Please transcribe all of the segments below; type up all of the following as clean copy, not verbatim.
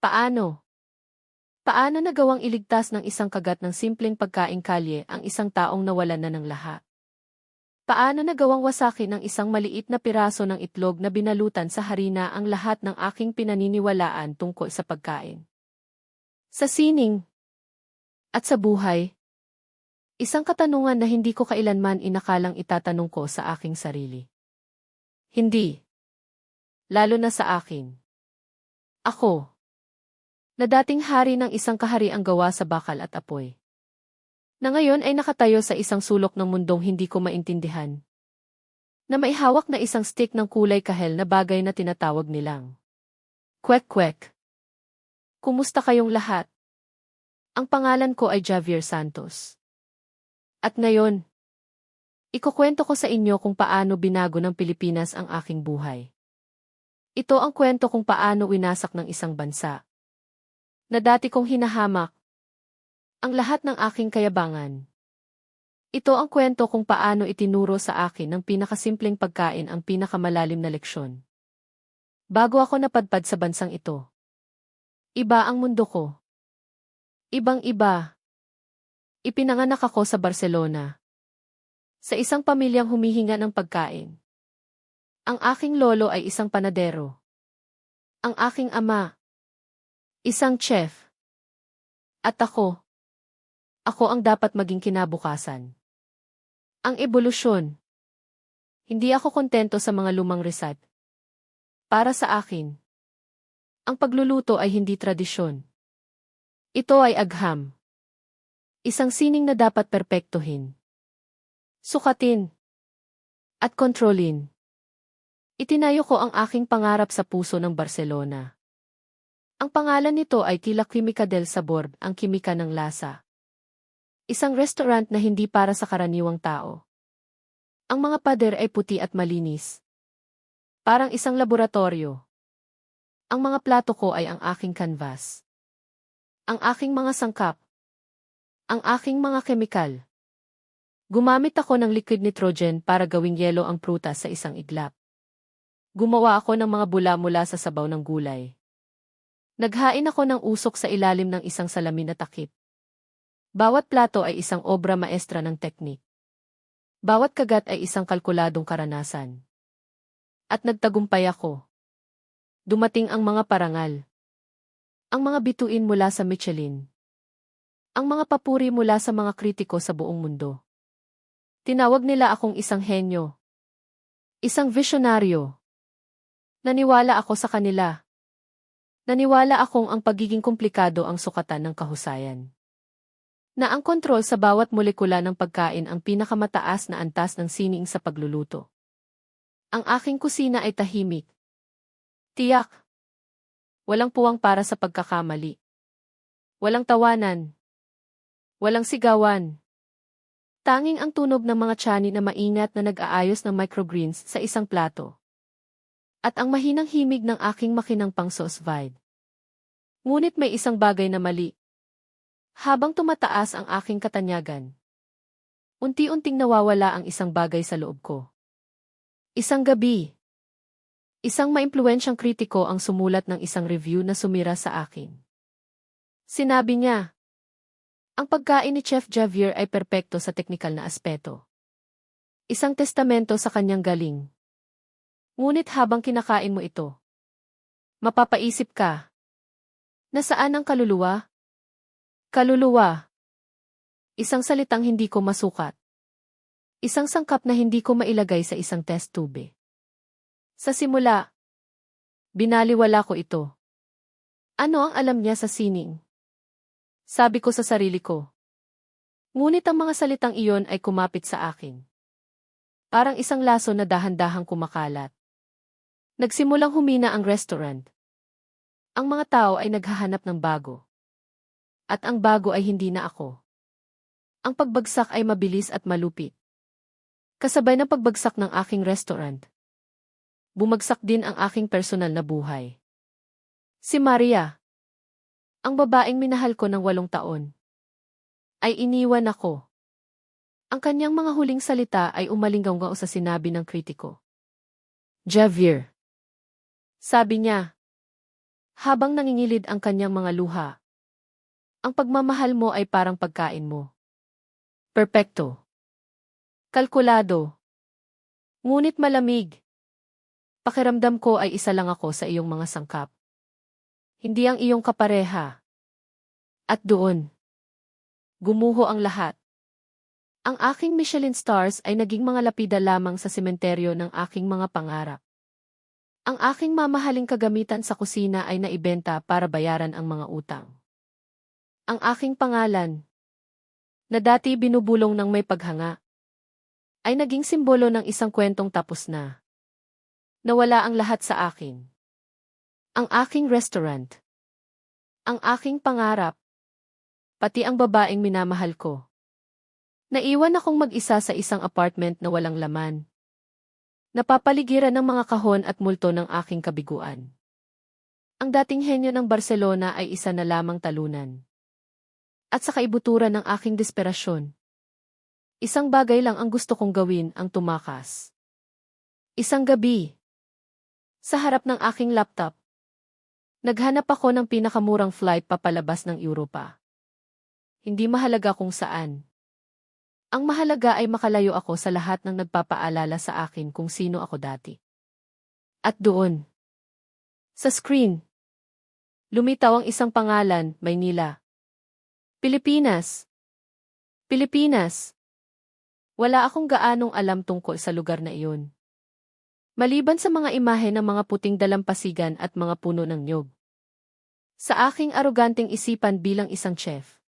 Paano? Paano nagawang iligtas ng isang kagat ng simpleng pagkaing kalye ang isang taong nawalan na ng lahat? Paano nagawang wasakin ng isang maliit na piraso ng itlog na binalutan sa harina ang lahat ng aking pinaniniwalaan tungkol sa pagkain? Sa sining at sa buhay, isang katanungan na hindi ko kailanman inakalang itatanong ko sa aking sarili. Hindi. Lalo na sa akin. Ako, na dating hari ng isang kahariang gawa sa bakal at apoy, na ngayon ay nakatayo sa isang sulok ng mundong hindi ko maintindihan, na may hawak na isang stick ng kulay kahel na bagay na tinatawag nilang kwek-kwek. Kumusta kayong lahat? Ang pangalan ko ay Javier Santos. At ngayon, ikukwento ko sa inyo kung paano binago ng Pilipinas ang aking buhay. Ito ang kwento kung paano winasak ng isang bansa na dati kong hinahamak ang lahat ng aking kayabangan. Ito ang kwento kung paano itinuro sa akin ng pinakasimpleng pagkain ang pinakamalalim na leksyon. Bago ako napadpad sa bansang ito, iba ang mundo ko. Ibang-iba. Ipinanganak ako sa Barcelona, sa isang pamilyang humihinga ng pagkain. Ang aking lolo ay isang panadero. Ang aking ama, isang chef. At ako ang dapat maging kinabukasan. Ang ebolusyon. Hindi ako kontento sa mga lumang resat. Para sa akin, ang pagluluto ay hindi tradisyon. Ito ay agham. Isang sining na dapat perpektuhin, sukatin, at kontrolin. Itinayo ko ang aking pangarap sa puso ng Barcelona. Ang pangalan nito ay tila Química del Sabor, ang kimika ng lasa. Isang restaurant na hindi para sa karaniwang tao. Ang mga pader ay puti at malinis. Parang isang laboratorio. Ang mga plato ko ay ang aking canvas. Ang aking mga sangkap. Ang aking mga kemikal. Gumamit ako ng liquid nitrogen para gawing yelo ang prutas sa isang iglap. Gumawa ako ng mga bula mula sa sabaw ng gulay. Naghain ako ng usok sa ilalim ng isang salamin na takip. Bawat plato ay isang obra maestra ng teknik. Bawat kagat ay isang kalkuladong karanasan. At nagtagumpay ako. Dumating ang mga parangal. Ang mga bituin mula sa Michelin. Ang mga papuri mula sa mga kritiko sa buong mundo. Tinawag nila akong isang henyo. Isang visyonaryo. Naniwala ako sa kanila. Naniwala akong ang pagiging komplikado ang sukatan ng kahusayan. Na ang kontrol sa bawat molekula ng pagkain ang pinakamataas na antas ng sining sa pagluluto. Ang aking kusina ay tahimik. Tiyak. Walang puwang para sa pagkakamali. Walang tawanan. Walang sigawan. Tanging ang tunog ng mga tiyanin na maingat na nag-aayos ng microgreens sa isang plato. At ang mahinang himig ng aking makinang pang-sauce vide. Ngunit may isang bagay na mali. Habang tumataas ang aking katanyagan, unti-unting nawawala ang isang bagay sa loob ko. Isang gabi, isang maimpluwensyang kritiko ang sumulat ng isang review na sumira sa akin. Sinabi niya, ang pagkain ni Chef Javier ay perpekto sa teknikal na aspeto. Isang testamento sa kanyang galing. Ngunit habang kinakain mo ito, mapapaisip ka, nasaan ang kaluluwa? Kaluluwa. Isang salitang hindi ko masukat. Isang sangkap na hindi ko mailagay sa isang test tube. Sa simula, binaliwala ko ito. Ano ang alam niya sa sining? Sabi ko sa sarili ko. Ngunit ang mga salitang iyon ay kumapit sa akin. Parang isang laso na dahan-dahang kumakalat. Nagsimulang humina ang restaurant. Ang mga tao ay naghahanap ng bago. At ang bago ay hindi na ako. Ang pagbagsak ay mabilis at malupit. Kasabay ng pagbagsak ng aking restaurant, bumagsak din ang aking personal na buhay. Si Maria, ang babaeng minahal ko ng 8 taon, ay iniwan ako. Ang kanyang mga huling salita ay umalinggaw sa sinabi ng kritiko. Javier. Sabi niya, Habang nangingilid ang kanyang mga luha. Ang pagmamahal mo ay parang pagkain mo. Perpekto. Kalkulado. Ngunit malamig. Pakiramdam ko ay isa lang ako sa iyong mga sangkap. Hindi ang iyong kapareha. At doon. Gumuho ang lahat. Ang aking Michelin stars ay naging mga lapida lamang sa sementeryo ng aking mga pangarap. Ang aking mamahaling kagamitan sa kusina ay naibenta para bayaran ang mga utang. Ang aking pangalan, na dati binubulong ng may paghanga, ay naging simbolo ng isang kwentong tapos na. Nawala ang lahat sa akin. Ang aking restaurant. Ang aking pangarap. Pati ang babaeng minamahal ko. Naiwan akong mag-isa sa isang apartment na walang laman. Napapaligiran ng mga kahon at multo ng aking kabiguan. Ang dating henyo ng Barcelona ay isa na lamang talunan. At sa kaibuturan ng aking desperasyon. Isang bagay lang ang gusto kong gawin, ang tumakas. Isang gabi. Sa harap ng aking laptop. Naghanap ako ng pinakamurang flight papalabas ng Europa. Hindi mahalaga kung saan. Ang mahalaga ay makalayo ako sa lahat ng nagpapaalala sa akin kung sino ako dati. At doon. Sa screen. Lumitaw ang isang pangalan, Maynila. Pilipinas. Pilipinas. Wala akong gaanong alam tungkol sa lugar na iyon. Maliban sa mga imahe ng mga puting dalampasigan at mga puno ng niyog. Sa aking aroganteng isipan bilang isang chef.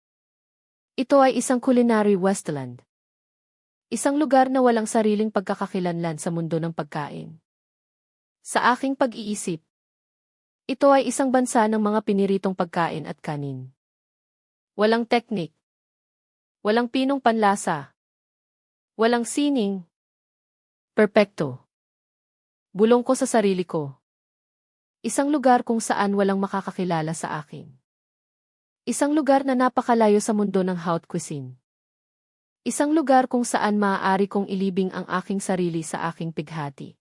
Ito ay isang culinary wasteland. Isang lugar na walang sariling pagkakakilanlan sa mundo ng pagkain. Sa aking pag-iisip, ito ay isang bansa ng mga piniritong pagkain at kanin. Walang teknik. Walang pinong panlasa. Walang sining. Perpekto. Bulong ko sa sarili ko. Isang lugar kung saan walang makakakilala sa akin. Isang lugar na napakalayo sa mundo ng haute cuisine. Isang lugar kung saan maaari kong ilibing ang aking sarili sa aking pighati.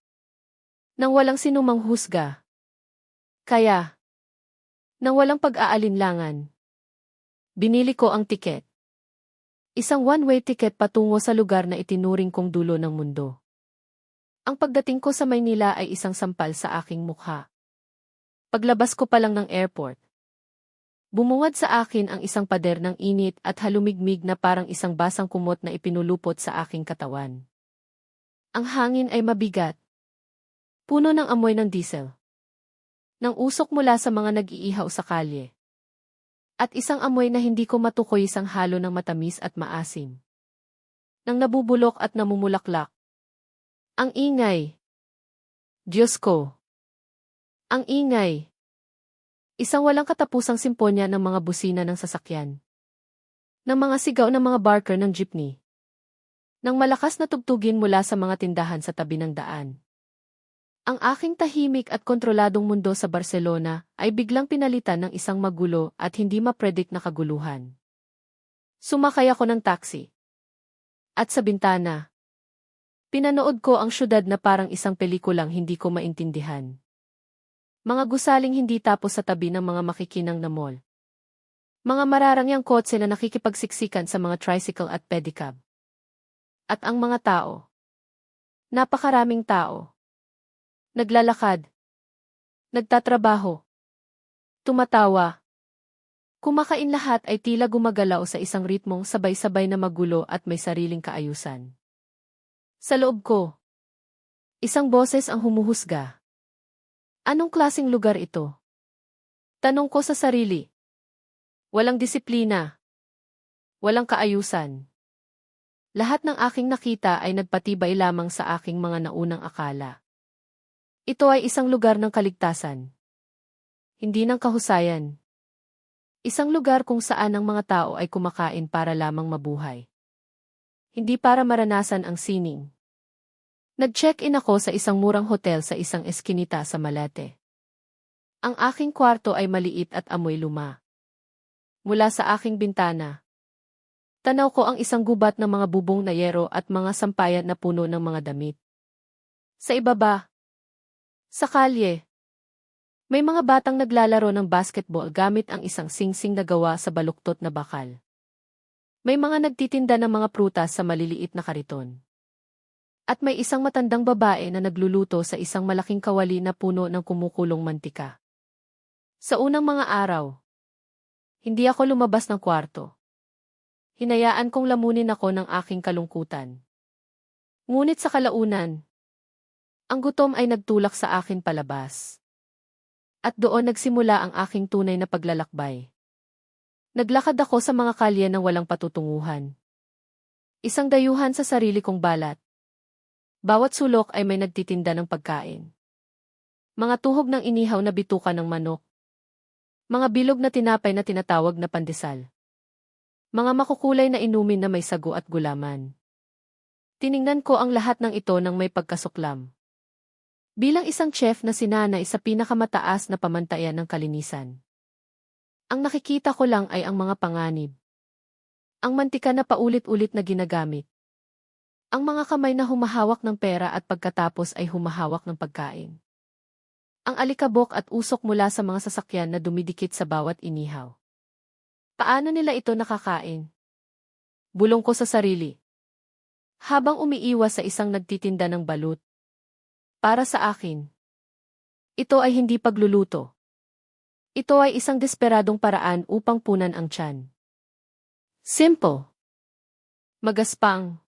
Nang walang sinumang husga. Kaya, nang walang pag-aalinlangan, binili ko ang tiket. Isang one-way ticket patungo sa lugar na itinuring kong dulo ng mundo. Ang pagdating ko sa Maynila ay isang sampal sa aking mukha. Paglabas ko pa lang ng airport. Bumungad sa akin ang isang pader ng init at halumigmig na parang isang basang kumot na ipinulupot sa aking katawan. Ang hangin ay mabigat. Puno ng amoy ng diesel. Nang usok mula sa mga nag-iihaw sa kalye. At isang amoy na hindi ko matukoy, isang halo ng matamis at maasim. Nang nabubulok at namumulaklak. Ang ingay. Diyos ko. Ang ingay. Isang walang katapusang simponya ng mga busina ng sasakyan. Ng mga sigaw ng mga barker ng jeepney. Ng malakas na tugtugin mula sa mga tindahan sa tabi ng daan. Ang aking tahimik at kontroladong mundo sa Barcelona ay biglang pinalitan ng isang magulo at hindi ma-predict na kaguluhan. Sumakay ako ng taxi. At sa bintana, pinanood ko ang syudad na parang isang pelikulang hindi ko maintindihan. Mga gusaling hindi tapos sa tabi ng mga makikinang na mall. Mga mararangyang kotse na nakikipagsiksikan sa mga tricycle at pedicab. At ang mga tao. Napakaraming tao. Naglalakad. Nagtatrabaho. Tumatawa. Kumakain, lahat ay tila gumagalaw sa isang ritmong sabay-sabay na magulo at may sariling kaayusan. Sa loob ko, isang boses ang humuhusga. Anong klaseng lugar ito? Tanong ko sa sarili. Walang disiplina. Walang kaayusan. Lahat ng aking nakita ay nagpatibay lamang sa aking mga naunang akala. Ito ay isang lugar ng kaligtasan. Hindi ng kahusayan. Isang lugar kung saan ang mga tao ay kumakain para lamang mabuhay. Hindi para maranasan ang sining. Nag-check-in ako sa isang murang hotel sa isang eskinita sa Malate. Ang aking kwarto ay maliit at amoy luma. Mula sa aking bintana, tanaw ko ang isang gubat ng mga bubong na yero at mga sampayan na puno ng mga damit. Sa ibaba, sa kalye, May mga batang naglalaro ng basketball gamit ang isang singsing na gawa sa baluktot na bakal. May mga nagtitinda ng mga prutas sa maliliit na kariton. At may isang matandang babae na nagluluto sa isang malaking kawali na puno ng kumukulong mantika. Sa unang mga araw, hindi ako lumabas ng kwarto. Hinayaan kong lamunin ako ng aking kalungkutan. Ngunit sa kalaunan, ang gutom ay nagtulak sa akin palabas. At doon nagsimula ang aking tunay na paglalakbay. Naglakad ako sa mga kalye ng walang patutunguhan. Isang dayuhan sa sarili kong balat. Bawat sulok ay may nagtitinda ng pagkain. Mga tuhog ng inihaw na bituka ng manok. Mga bilog na tinapay na tinatawag na pandesal. Mga makukulay na inumin na may sago at gulaman. Tiningnan ko ang lahat ng ito nang may pagkasuklam. Bilang isang chef na sinanay sa pinakamataas na pamantayan ng kalinisan. Ang nakikita ko lang ay ang mga panganib. Ang mantika na paulit-ulit na ginagamit. Ang mga kamay na humahawak ng pera at pagkatapos ay humahawak ng pagkain. Ang alikabok at usok mula sa mga sasakyan na dumidikit sa bawat inihaw. Paano nila ito nakakain? Bulong ko sa sarili. Habang umiiwas sa isang nagtitinda ng balut. Para sa akin, ito ay hindi pagluluto. Ito ay isang desperadong paraan upang punan ang tiyan. Simple. Magaspang.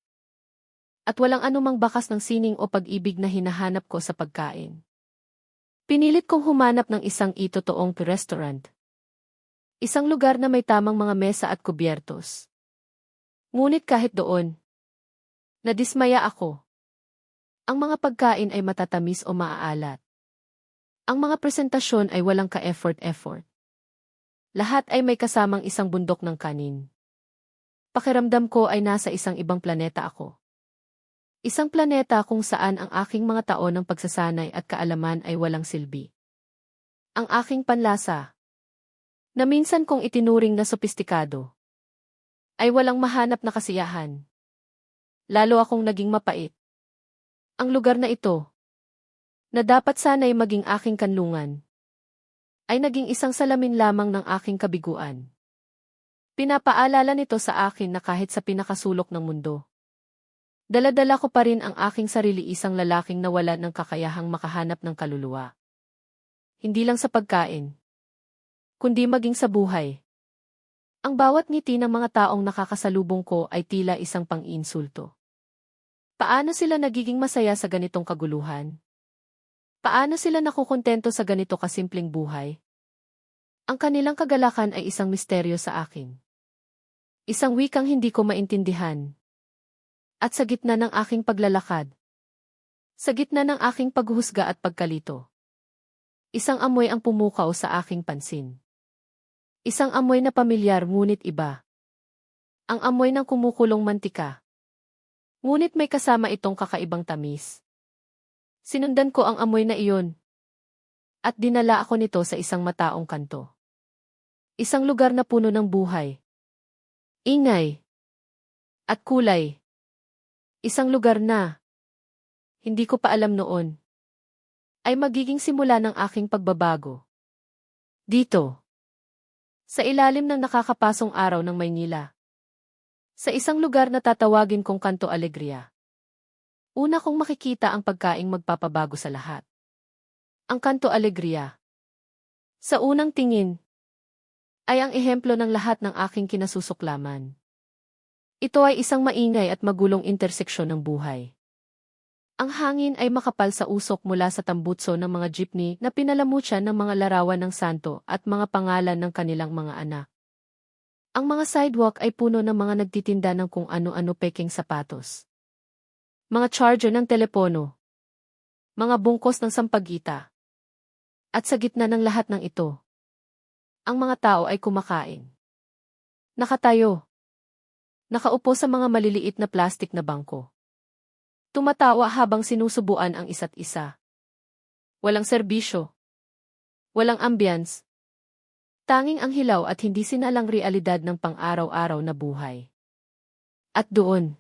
At walang anumang bakas ng sining o pag-ibig na hinahanap ko sa pagkain. Pinilit kong humanap ng isang itotoong restaurant. Isang lugar na may tamang mga mesa at kubyertos. Ngunit kahit doon, nadismaya ako. Ang mga pagkain ay matatamis o maaalat. Ang mga presentasyon ay walang ka-effort. Lahat ay may kasamang isang bundok ng kanin. Pakiramdam ko ay nasa isang ibang planeta ako. Isang planeta kung saan ang aking mga taon ng pagsasanay at kaalaman ay walang silbi. Ang aking panlasa, na minsan kong itinuring na sopistikado, ay walang mahanap na kasiyahan. Lalo akong naging mapait. Ang lugar na ito, na dapat sana'y maging aking kanlungan, ay naging isang salamin lamang ng aking kabiguan. Pinapaalala nito sa akin na kahit sa pinakasulok ng mundo, dala-dala ko pa rin ang aking sarili, isang lalaking nawalan ng kakayahang makahanap ng kaluluwa. Hindi lang sa pagkain, kundi maging sa buhay. Ang bawat ngiti ng mga taong nakakasalubong ko ay tila isang pang-iinsulto. Paano sila nagiging masaya sa ganitong kaguluhan? Paano sila nakukontento sa ganito kasimpleng buhay? Ang kanilang kagalakan ay isang misteryo sa akin. Isang wikang hindi ko maintindihan. At sa gitna ng aking paglalakad, sa gitna ng aking paghuhusga at pagkalito, isang amoy ang pumukaw sa aking pansin. Isang amoy na pamilyar ngunit iba. Ang amoy ng kumukulong mantika. Ngunit may kasama itong kakaibang tamis. Sinundan ko ang amoy na iyon. At dinala ako nito sa isang mataong kanto. Isang lugar na puno ng buhay. Ingay. At kulay. Isang lugar na, hindi ko pa alam noon, ay magiging simula ng aking pagbabago. Dito. Sa ilalim ng nakakapasong araw ng Maynila. Sa isang lugar na tatawagin kong Kanto Alegria. Una kong makikita ang pagkaing magpapabago sa lahat. Ang Kanto Alegria. Sa unang tingin, ay ang ehemplo ng lahat ng aking kinasusuklaman. Ito ay isang maingay at magulong interseksyon ng buhay. Ang hangin ay makapal sa usok mula sa tambutso ng mga jeepney na pinalamutyan ng mga larawan ng santo at mga pangalan ng kanilang mga anak. Ang mga sidewalk ay puno ng mga nagtitinda ng kung ano-ano peking sapatos. Mga charger ng telepono. Mga bungkos ng sampagita. At sa gitna ng lahat ng ito, ang mga tao ay kumakain. Nakatayo. Nakaupo sa mga maliliit na plastik na bangko. Tumatawa habang sinusubuan ang isa't isa. Walang serbisyo. Walang ambience. Tanging ang hilaw at hindi sinalang realidad ng pang-araw-araw na buhay. At doon,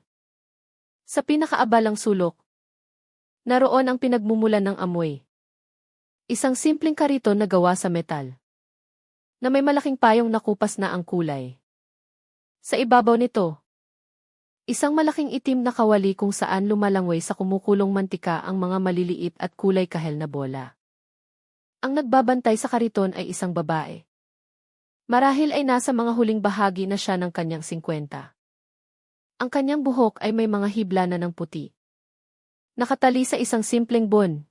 sa pinakaabalang sulok, naroon ang pinagmumulan ng amoy. Isang simpleng kariton na gawa sa metal, na may malaking payong nakupas na ang kulay. Sa ibabaw nito, isang malaking itim na kawali kung saan lumalangway sa kumukulong mantika ang mga maliliit at kulay kahel na bola. Ang nagbabantay sa kariton ay isang babae. Marahil ay nasa mga huling bahagi na siya ng kanyang 50. Ang kanyang buhok ay may mga hibla na ng puti. Nakatali sa isang simpleng bon.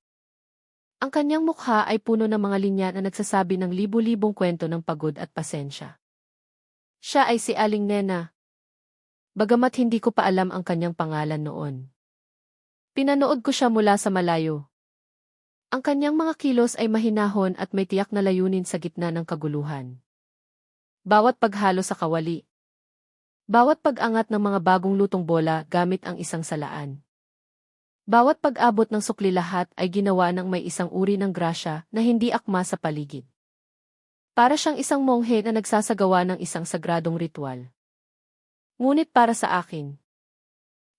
Ang kanyang mukha ay puno ng mga linya na nagsasabi ng libu-libong kwento ng pagod at pasensya. Siya ay si Aling Nena. Bagamat hindi ko pa alam ang kanyang pangalan noon. Pinanood ko siya mula sa malayo. Ang kanyang mga kilos ay mahinahon at may tiyak na layunin sa gitna ng kaguluhan. Bawat paghalo sa kawali. Bawat pag-angat ng mga bagong lutong bola gamit ang isang salaan. Bawat pag-abot ng sukli lahat ay ginawa ng may isang uri ng grasya na hindi akma sa paligid. Para siyang isang monghe na nagsasagawa ng isang sagradong ritual. Ngunit para sa akin,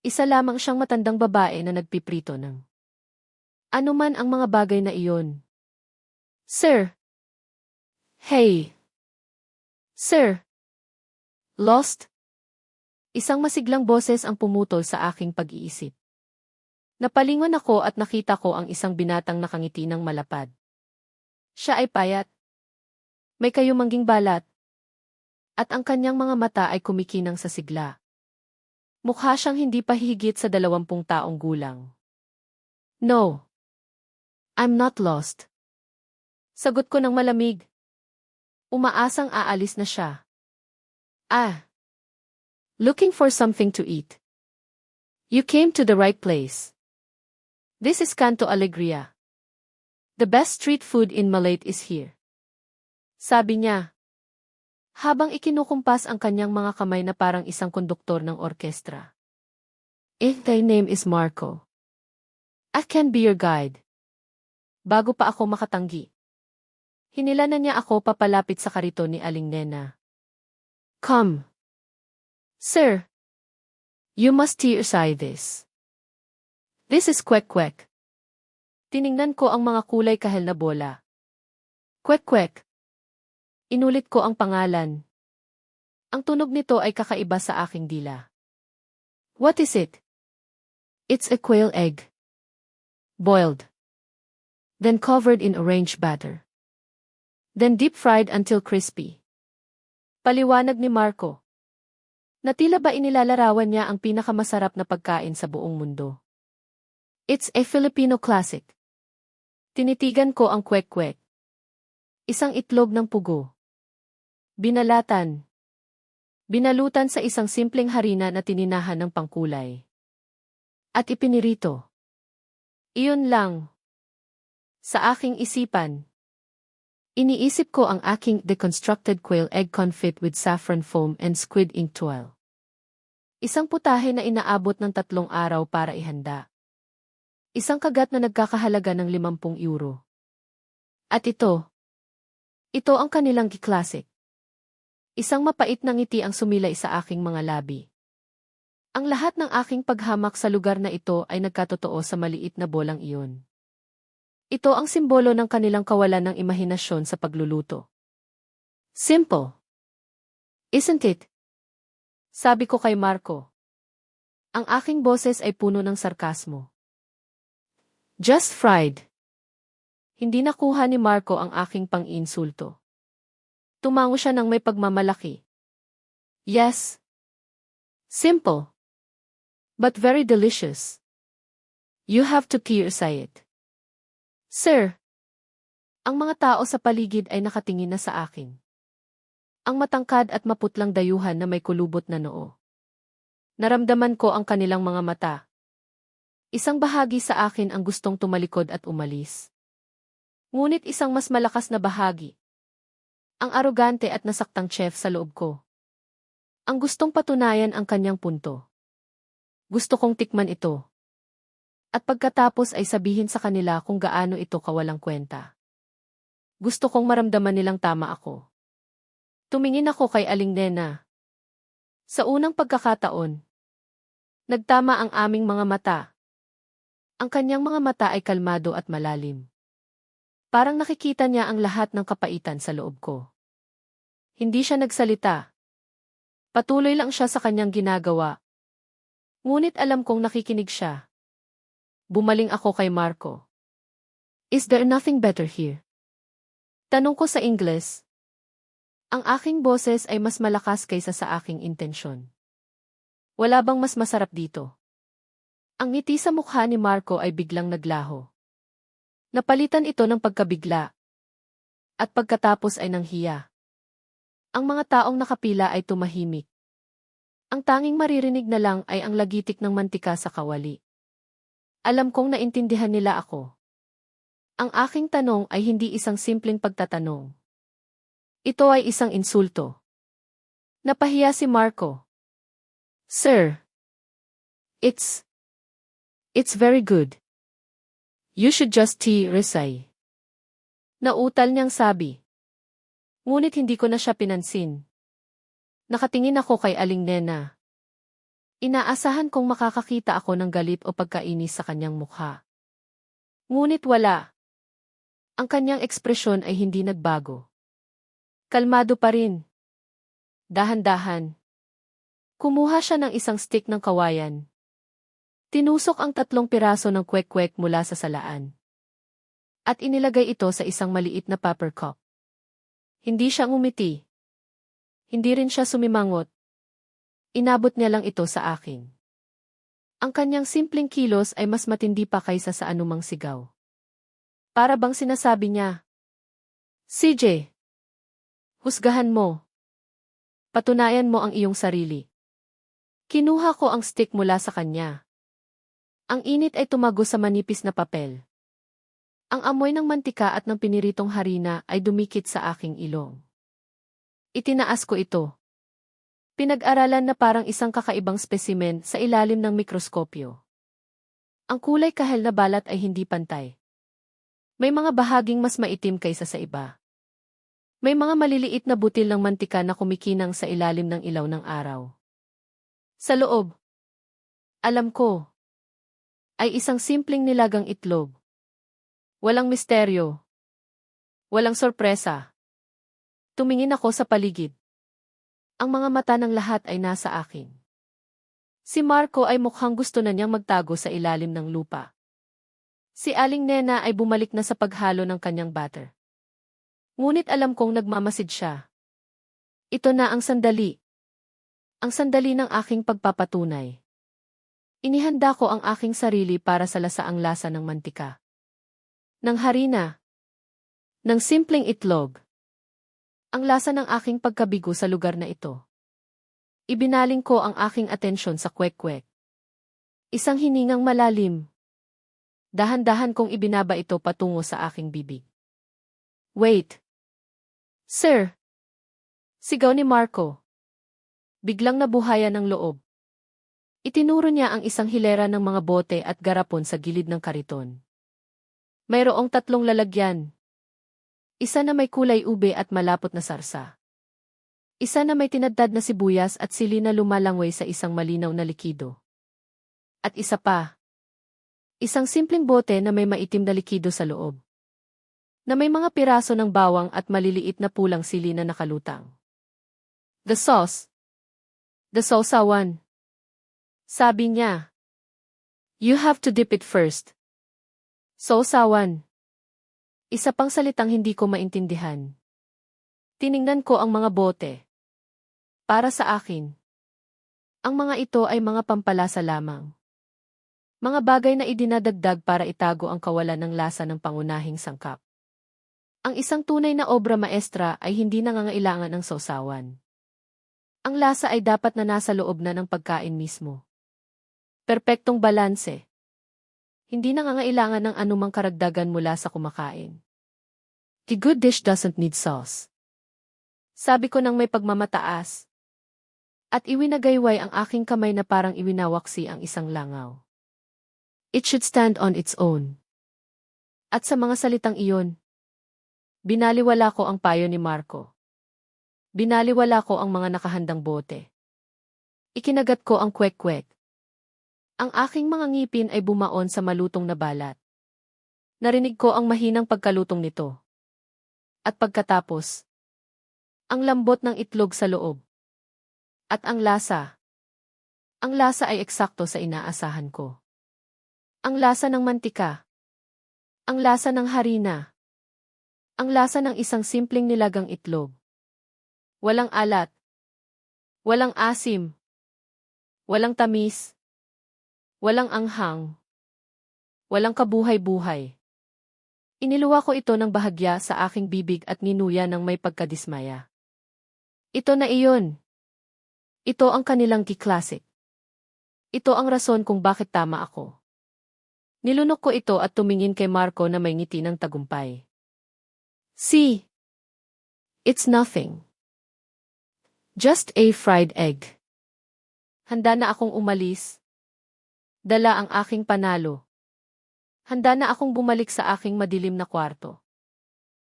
isa lamang siyang matandang babae na nagpiprito ng anuman ang mga bagay na iyon. Sir! Hey! Sir! Lost? Isang masiglang boses ang pumutol sa aking pag-iisip. Napalingon ako at nakita ko ang isang binatang nakangiti ng malapad. Siya ay payat. May kayumangging balat. At ang kanyang mga mata ay kumikinang sa sigla. Mukha siyang hindi pa higit sa 20 taong gulang. No. I'm not lost. Sagot ko ng malamig. Umaasang aalis na siya. Looking for something to eat. You came to the right place. This is Canto Alegria. The best street food in Malate is here. Sabi niya, habang ikinukumpas ang kanyang mga kamay na parang isang konduktor ng orkestra. Thy name is Marco. I can be your guide. Bago pa ako makatanggi. Hinila na niya ako papalapit sa kariton ni Aling Nena. Come. Sir. You must tear-eye this. This is Kwek-Kwek. Tiningnan ko ang mga kulay kahel na bola. Kwek-Kwek. Inulit ko ang pangalan. Ang tunog nito ay kakaiba sa aking dila. What is it? It's a quail egg. Boiled. Then covered in orange batter. Then deep-fried until crispy. Paliwanag ni Marco. Na tila ba inilalarawan niya ang pinakamasarap na pagkain sa buong mundo. It's a Filipino classic. Tinitigan ko ang kwek-kwek. Isang itlog ng pugo. Binalatan. Binalutan sa isang simpleng harina na tininahan ng pangkulay. At ipinirito. Iyon lang. Sa aking isipan. Iniisip ko ang aking deconstructed quail egg confit with saffron foam and squid ink tuile. Isang putahe na inaabot ng 3 araw para ihanda. Isang kagat na nagkakahalaga ng 50 euro. At ito ang kanilang classic. Isang mapait na ngiti ang sumilay sa aking mga labi. Ang lahat ng aking paghamak sa lugar na ito ay nagkatotoo sa maliit na bolang iyon. Ito ang simbolo ng kanilang kawalan ng imahinasyon sa pagluluto. Simple. Isn't it? Sabi ko kay Marco. Ang aking boses ay puno ng sarkasmo. Just fried. Hindi nakuha ni Marco ang aking pang-insulto. Tumango siya ng may pagmamalaki. Yes. Simple. But very delicious. You have to tear-eye it. Sir. Ang mga tao sa paligid ay nakatingin na sa akin. Ang matangkad at maputlang dayuhan na may kulubot na noo. Naramdaman ko ang kanilang mga mata. Isang bahagi sa akin ang gustong tumalikod at umalis. Ngunit isang mas malakas na bahagi. Ang arogante at nasaktang chef sa loob ko. Ang gustong patunayan ang kanyang punto. Gusto kong tikman ito. At pagkatapos ay sabihin sa kanila kung gaano ito kawalang kwenta. Gusto kong maramdaman nilang tama ako. Tumingin ako kay Aling Nena. Sa unang pagkakataon, nagtama ang aming mga mata. Ang kanyang mga mata ay kalmado at malalim. Parang nakikita niya ang lahat ng kapaitan sa loob ko. Hindi siya nagsalita. Patuloy lang siya sa kanyang ginagawa. Ngunit alam kong nakikinig siya. Bumaling ako kay Marco. Is there nothing better here? Tanong ko sa Ingles. Ang aking boses ay mas malakas kaysa sa aking intensyon. Wala bang mas masarap dito? Ang ngiti sa mukha ni Marco ay biglang naglaho. Napalitan ito ng pagkabigla. At pagkatapos ay nanghiya. Ang mga taong nakapila ay tumahimik. Ang tanging maririnig na lang ay ang lagitik ng mantika sa kawali. Alam kong naintindihan nila ako. Ang aking tanong ay hindi isang simpleng pagtatanong. Ito ay isang insulto. Napahiya si Marco. Sir, it's very good. You should just resign. Nautal niyang sabi. Ngunit hindi ko na siya pinansin. Nakatingin ako kay Aling Nena. Inaasahan kong makakakita ako ng galit o pagkainis sa kanyang mukha. Ngunit wala. Ang kanyang ekspresyon ay hindi nagbago. Kalmado pa rin. Dahan-dahan. Kumuha siya ng isang stick ng kawayan. Tinusok ang 3 piraso ng kwek-kwek mula sa salaan. At inilagay ito sa isang maliit na paper cup. Hindi siya ngumiti. Hindi rin siya sumimangot. Inabot niya lang ito sa akin. Ang kanyang simpleng kilos ay mas matindi pa kaysa sa anumang sigaw. Para bang sinasabi niya, CJ, husgahan mo. Patunayan mo ang iyong sarili. Kinuha ko ang stick mula sa kanya. Ang init ay tumago sa manipis na papel. Ang amoy ng mantika at ng piniritong harina ay dumikit sa aking ilong. Itinaas ko ito. Pinag-aralan na parang isang kakaibang spesimen sa ilalim ng mikroskopyo. Ang kulay kahel na balat ay hindi pantay. May mga bahaging mas maitim kaysa sa iba. May mga maliliit na butil ng mantika na kumikinang sa ilalim ng ilaw ng araw. Sa loob, alam ko, ay isang simpleng nilagang itlog. Walang misteryo. Walang sorpresa. Tumingin ako sa paligid. Ang mga mata ng lahat ay nasa akin. Si Marco ay mukhang gusto na niyang magtago sa ilalim ng lupa. Si Aling Nena ay bumalik na sa paghalo ng kanyang batter. Ngunit alam kong nagmamasid siya. Ito na ang sandali. Ang sandali ng aking pagpapatunay. Inihanda ko ang aking sarili para sa lasaang lasa ng mantika. Ng harina. Ng simpleng itlog. Ang lasa ng aking pagkabigo sa lugar na ito. Ibinaling ko ang aking atensyon sa kwek-kwek. Isang hiningang malalim. Dahan-dahan kong ibinaba ito patungo sa aking bibig. Wait. Sir. Sigaw ni Marco. Biglang nabuhayan ng loob. Itinuro niya ang isang hilera ng mga bote at garapon sa gilid ng kariton. Mayroong 3 lalagyan. Isa na may kulay ube at malapot na sarsa. Isa na may tinadtad na sibuyas at sili na lumalangway sa isang malinaw na likido. At isa pa. Isang simpleng bote na may maitim na likido sa loob. Na may mga piraso ng bawang at maliliit na pulang sili na nakalutang. The sauce. The sausawan. Sabi niya. You have to dip it first. Sausawan. Isa pang salitang hindi ko maintindihan. Tiningnan ko ang mga bote. Para sa akin. Ang mga ito ay mga pampalasa lamang. Mga bagay na idinadagdag para itago ang kawalan ng lasa ng pangunahing sangkap. Ang isang tunay na obra maestra ay hindi nangangailangan ng sausawan. Ang lasa ay dapat na nasa loob na ng pagkain mismo. Perpektong balanse. Hindi nangangailangan ng anumang karagdagan mula sa kumakain. The good dish doesn't need sauce. Sabi ko nang may pagmamataas. At iwinagayway ang aking kamay na parang iwinawaksi ang isang langaw. It should stand on its own. At sa mga salitang iyon, binaliwala ko ang payo ni Marco. Binaliwala ko ang mga nakahandang bote. Ikinagat ko ang kwek-kwek. Ang aking mga ngipin ay bumaon sa malutong na balat. Narinig ko ang mahinang pagkalutong nito. At pagkatapos, ang lambot ng itlog sa loob. At ang lasa. Ang lasa ay eksakto sa inaasahan ko. Ang lasa ng mantika. Ang lasa ng harina. Ang lasa ng isang simpleng nilagang itlog. Walang alat. Walang asim. Walang tamis. Walang anghang. Walang kabuhay-buhay. Iniluwa ko ito ng bahagya sa aking bibig at ninuya ng may pagkadismaya. Ito na iyon. Ito ang kanilang K-classic. Ito ang rason kung bakit tama ako. Nilunok ko ito at tumingin kay Marco na may ngiti ng tagumpay. See? It's nothing. Just a fried egg. Handa na akong umalis. Dala ang aking panalo. Handa na akong bumalik sa aking madilim na kwarto.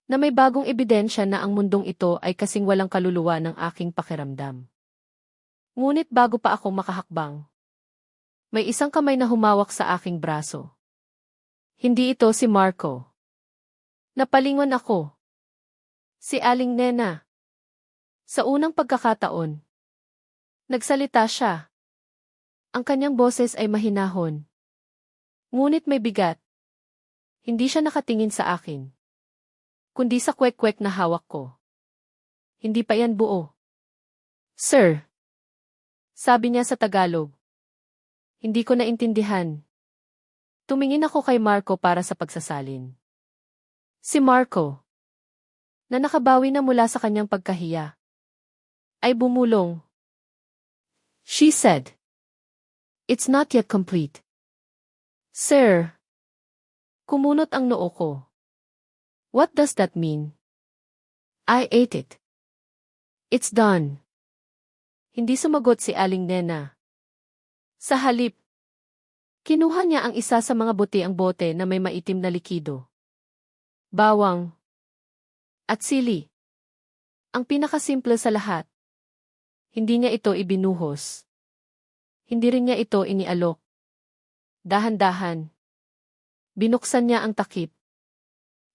Na may bagong ebidensya na ang mundong ito ay kasing walang kaluluwa ng aking pakiramdam. Ngunit bago pa ako makahakbang, may isang kamay na humawak sa aking braso. Hindi ito si Marco. Napalingon ako. Si Aling Nena. Sa unang pagkakataon, nagsalita siya. Ang kanyang boses ay mahinahon. Ngunit may bigat. Hindi siya nakatingin sa akin, kundi sa kwek-kwek na hawak ko. Hindi pa yan buo. Sir. Sabi niya sa Tagalog. Hindi ko naintindihan. Tumingin ako kay Marco para sa pagsasalin. Si Marco, na nakabawi na mula sa kanyang pagkahiya, ay bumulong. She said, "It's not yet complete." Sir. Kumunot ang noo ko. What does that mean? I ate it. It's done. Hindi sumagot si Aling Nena. Sa halip, kinuha niya ang isa sa mga ang bote na may maitim na likido. Bawang. At sili. Ang pinakasimple sa lahat. Hindi niya ito ibinuhos. Hindi rin niya ito inialok. Dahan-dahan. Binuksan niya ang takip.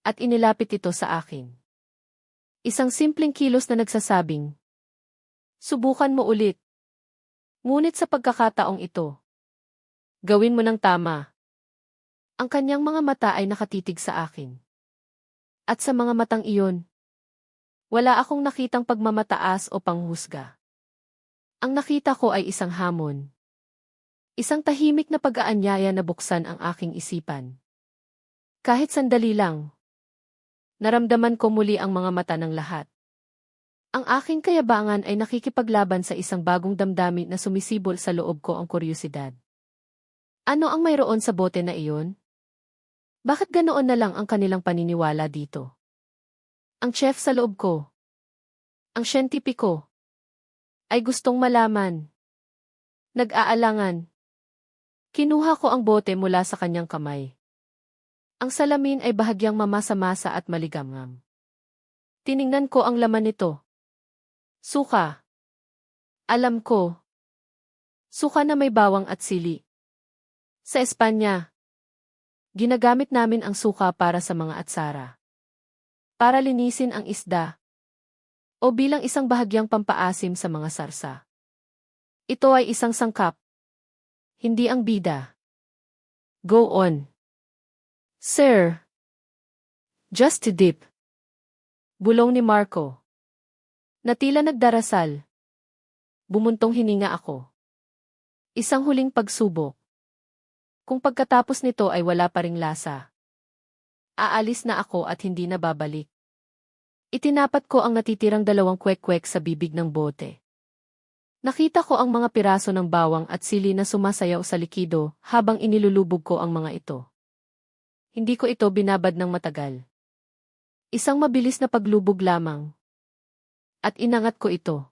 At inilapit ito sa akin. Isang simpleng kilos na nagsasabing, subukan mo ulit. Ngunit sa pagkakataong ito, gawin mo ng tama. Ang kanyang mga mata ay nakatitig sa akin. At sa mga matang iyon, wala akong nakitang pagmamataas o panghusga. Ang nakita ko ay isang hamon. Isang tahimik na pag-aanyaya na buksan ang aking isipan. Kahit sandali lang, naramdaman ko muli ang mga mata ng lahat. Ang aking kayabangan ay nakikipaglaban sa isang bagong damdamin na sumisibol sa loob ko ang kuryosidad. Ano ang mayroon sa bote na iyon? Bakit ganoon na lang ang kanilang paniniwala dito? Ang chef sa loob ko, ang siyentipiko, ay gustong malaman. Nag-aalangan. Kinuha ko ang bote mula sa kanyang kamay. Ang salamin ay bahagyang mamasa-masa at maligamgam. Tiningnan ko ang laman nito. Suka. Alam ko. Suka na may bawang at sili. Sa Espanya, ginagamit namin ang suka para sa mga atsara. Para linisin ang isda. O bilang isang bahagyang pampaasim sa mga sarsa. Ito ay isang sangkap. Hindi ang bida. Go on. Sir. Just to dip. Bulong ni Marco. Na tila nagdarasal. Bumuntong hininga ako. Isang huling pagsubok. Kung pagkatapos nito ay wala pa ring lasa, aalis na ako at hindi na babalik. Itinapat ko ang natitirang dalawang kwek-kwek sa bibig ng bote. Nakita ko ang mga piraso ng bawang at sili na sumasayaw sa likido habang inilulubog ko ang mga ito. Hindi ko ito binabad ng matagal. Isang mabilis na paglubog lamang. At inangat ko ito.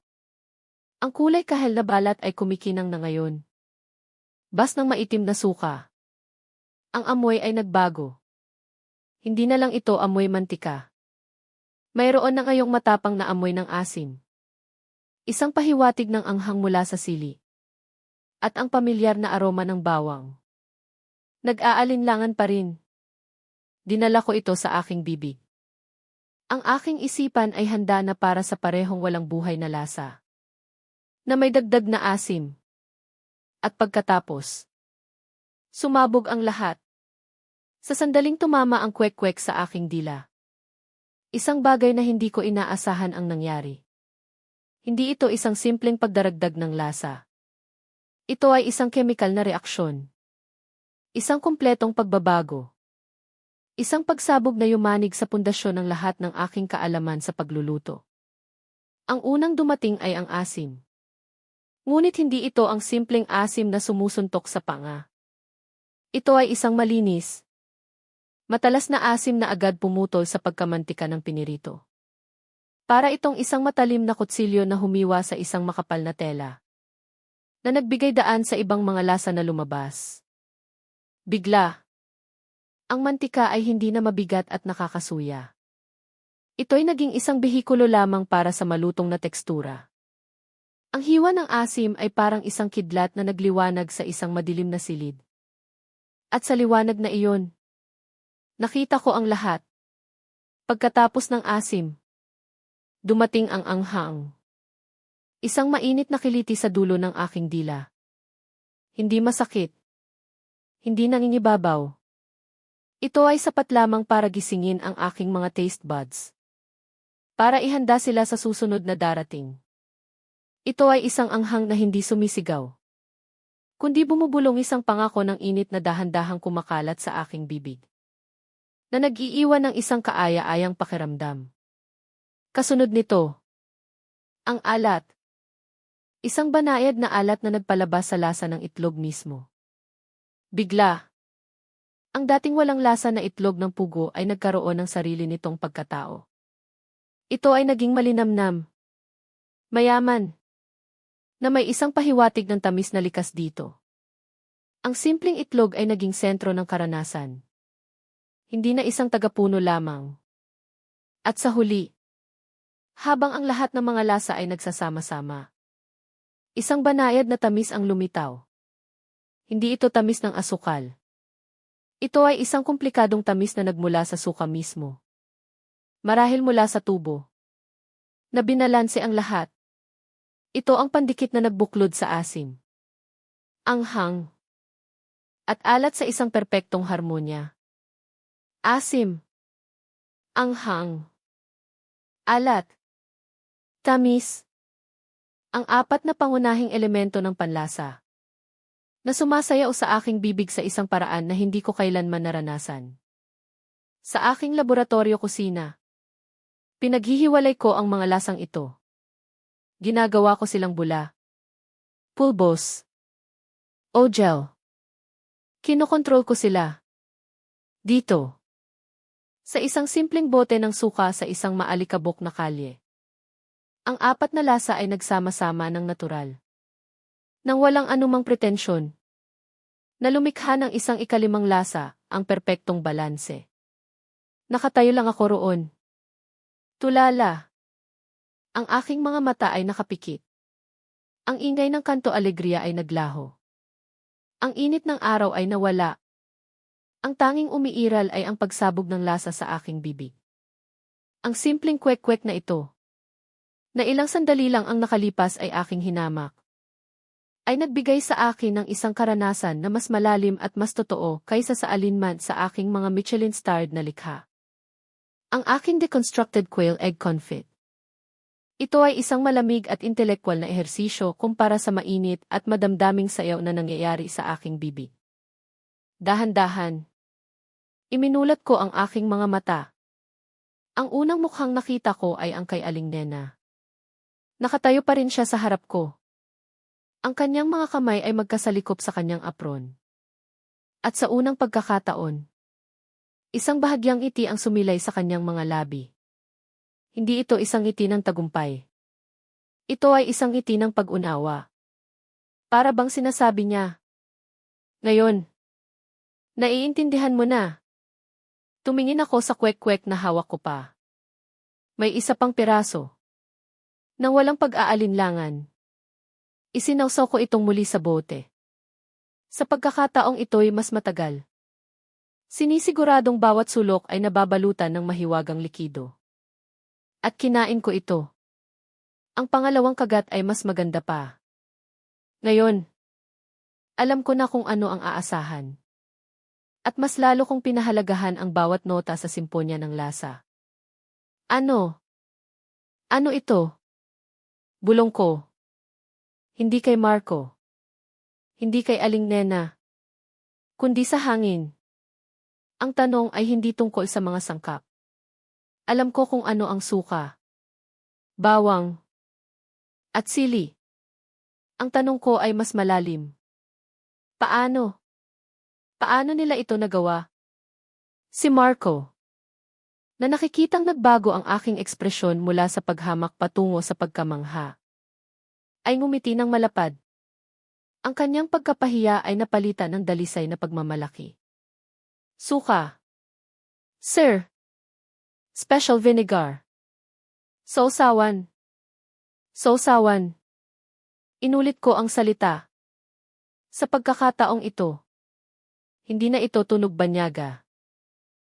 Ang kulay kahel na balat ay kumikinang na ngayon. Bas ng maitim na suka. Ang amoy ay nagbago. Hindi na lang ito amoy mantika. Mayroon na ngayong matapang na amoy ng asim. Isang pahiwatig ng anghang mula sa sili. At ang pamilyar na aroma ng bawang. Nag-aalinlangan pa rin. Dinala ko ito sa aking bibig. Ang aking isipan ay handa na para sa parehong walang buhay na lasa. Na may dagdag na asim. At pagkatapos, sumabog ang lahat. Sa sandaling tumama ang kwek-kwek sa aking dila. Isang bagay na hindi ko inaasahan ang nangyari. Hindi ito isang simpleng pagdaragdag ng lasa. Ito ay isang kemikal na reaksyon. Isang kumpletong pagbabago. Isang pagsabog na yumanig sa pundasyon ng lahat ng aking kaalaman sa pagluluto. Ang unang dumating ay ang asim. Ngunit hindi ito ang simpleng asim na sumusuntok sa panga. Ito ay isang malinis, matalas na asim na agad pumutol sa pagkamantika ng pinirito. Para itong isang matalim na kutsilyo na humiwa sa isang makapal na tela, na nagbigay daan sa ibang mga lasa na lumabas. Bigla, ang mantika ay hindi na mabigat at nakakasuya. Ito'y naging isang behikulo lamang para sa malutong na tekstura. Ang hiwa ng asim ay parang isang kidlat na nagliwanag sa isang madilim na silid. At sa liwanag na iyon, nakita ko ang lahat. Pagkatapos ng asim, dumating ang anghang. Isang mainit na kiliti sa dulo ng aking dila. Hindi masakit. Hindi nangingibabaw. Ito ay sapat lamang para gisingin ang aking mga taste buds. Para ihanda sila sa susunod na darating. Ito ay isang anghang na hindi sumisigaw. Kundi bumubulong isang pangako ng init na dahan-dahang kumakalat sa aking bibig. Na nag-iiwan ng isang kaaya-ayang pakiramdam. Kasunod nito, ang alat. Isang banayad na alat na nagpalabas sa lasa ng itlog mismo. Bigla, ang dating walang lasa na itlog ng pugo ay nagkaroon ng sarili nitong pagkatao. Ito ay naging malinamnam, mayaman, na may isang pahiwatig ng tamis na likas dito. Ang simpleng itlog ay naging sentro ng karanasan. Hindi na isang tagapuno lamang. At sa huli, habang ang lahat ng mga lasa ay nagsasama-sama, isang banayad na tamis ang lumitaw. Hindi ito tamis ng asukal. Ito ay isang komplikadong tamis na nagmula sa suka mismo. Marahil mula sa tubo. Na binalanse ang lahat. Ito ang pandikit na nagbuklod sa asim. Anghang. At alat sa isang perpektong harmonya. Asim. Anghang. Alat. Tamis. Ang apat na pangunahing elemento ng panlasa. Na sumasayaw sa aking bibig sa isang paraan na hindi ko kailanman naranasan. Sa aking laboratorio kusina, pinaghihiwalay ko ang mga lasang ito. Ginagawa ko silang bula, pulbos, o gel. Kinokontrol ko sila. Dito. Sa isang simpleng bote ng suka sa isang maalikabok na kalye. Ang apat na lasa ay nagsama-sama ng natural. Nang walang anumang pretensyon. Na lumikha ng isang ikalimang lasa, ang perpektong balanse. Nakatayo lang ako roon. Tulala. Ang aking mga mata ay nakapikit. Ang ingay ng kanto alegria ay naglaho. Ang init ng araw ay nawala. Ang tanging umiiral ay ang pagsabog ng lasa sa aking bibig. Ang simpleng kwek-kwek na ito. Na ilang sandali lang ang nakalipas ay aking hinamak. Ay nagbigay sa akin ng isang karanasan na mas malalim at mas totoo kaysa sa alinman sa aking mga Michelin-starred na likha. Ang aking deconstructed quail egg confit. Ito ay isang malamig at intelekwal na ehersisyo kumpara sa mainit at madamdaming sayaw na nangyayari sa aking bibig. Dahan-dahan. Iminulat ko ang aking mga mata. Ang unang mukhang nakita ko ay ang kay Aling Nena. Nakatayo pa rin siya sa harap ko. Ang kanyang mga kamay ay magkasalikop sa kanyang apron. At sa unang pagkakataon, isang bahagyang ngiti ang sumilay sa kanyang mga labi. Hindi ito isang ngiti ng tagumpay. Ito ay isang ngiti ng pag-unawa. Para bang sinasabi niya, ngayon, naiintindihan mo na. Tumingin ako sa kwek-kwek na hawak ko pa. May isa pang piraso. Nang walang pag-aalinlangan. Isinawsaw ko itong muli sa bote. Sa pagkakataong ito'y mas matagal. Sinisiguradong bawat sulok ay nababalutan ng mahiwagang likido. At kinain ko ito. Ang pangalawang kagat ay mas maganda pa. Ngayon, alam ko na kung ano ang aasahan. At mas lalo kong pinahalagahan ang bawat nota sa simponya ng lasa. Ano? Ano ito? Bulong ko. Hindi kay Marco. Hindi kay Aling Nena. Kundi sa hangin. Ang tanong ay hindi tungkol sa mga sangkap. Alam ko kung ano ang suka, bawang, at sili. Ang tanong ko ay mas malalim. Paano? Paano nila ito nagawa? Si Marco, na nakikitang nagbago ang aking ekspresyon mula sa paghamak patungo sa pagkamangha, ay ngumiti ng malapad. Ang kanyang pagkapahiya ay napalitan ng dalisay na pagmamalaki. Suka. Sir. Special vinegar. Sausawan. Sausawan. Inulit ko ang salita. Sa pagkakataong ito, hindi na ito tunog banyaga.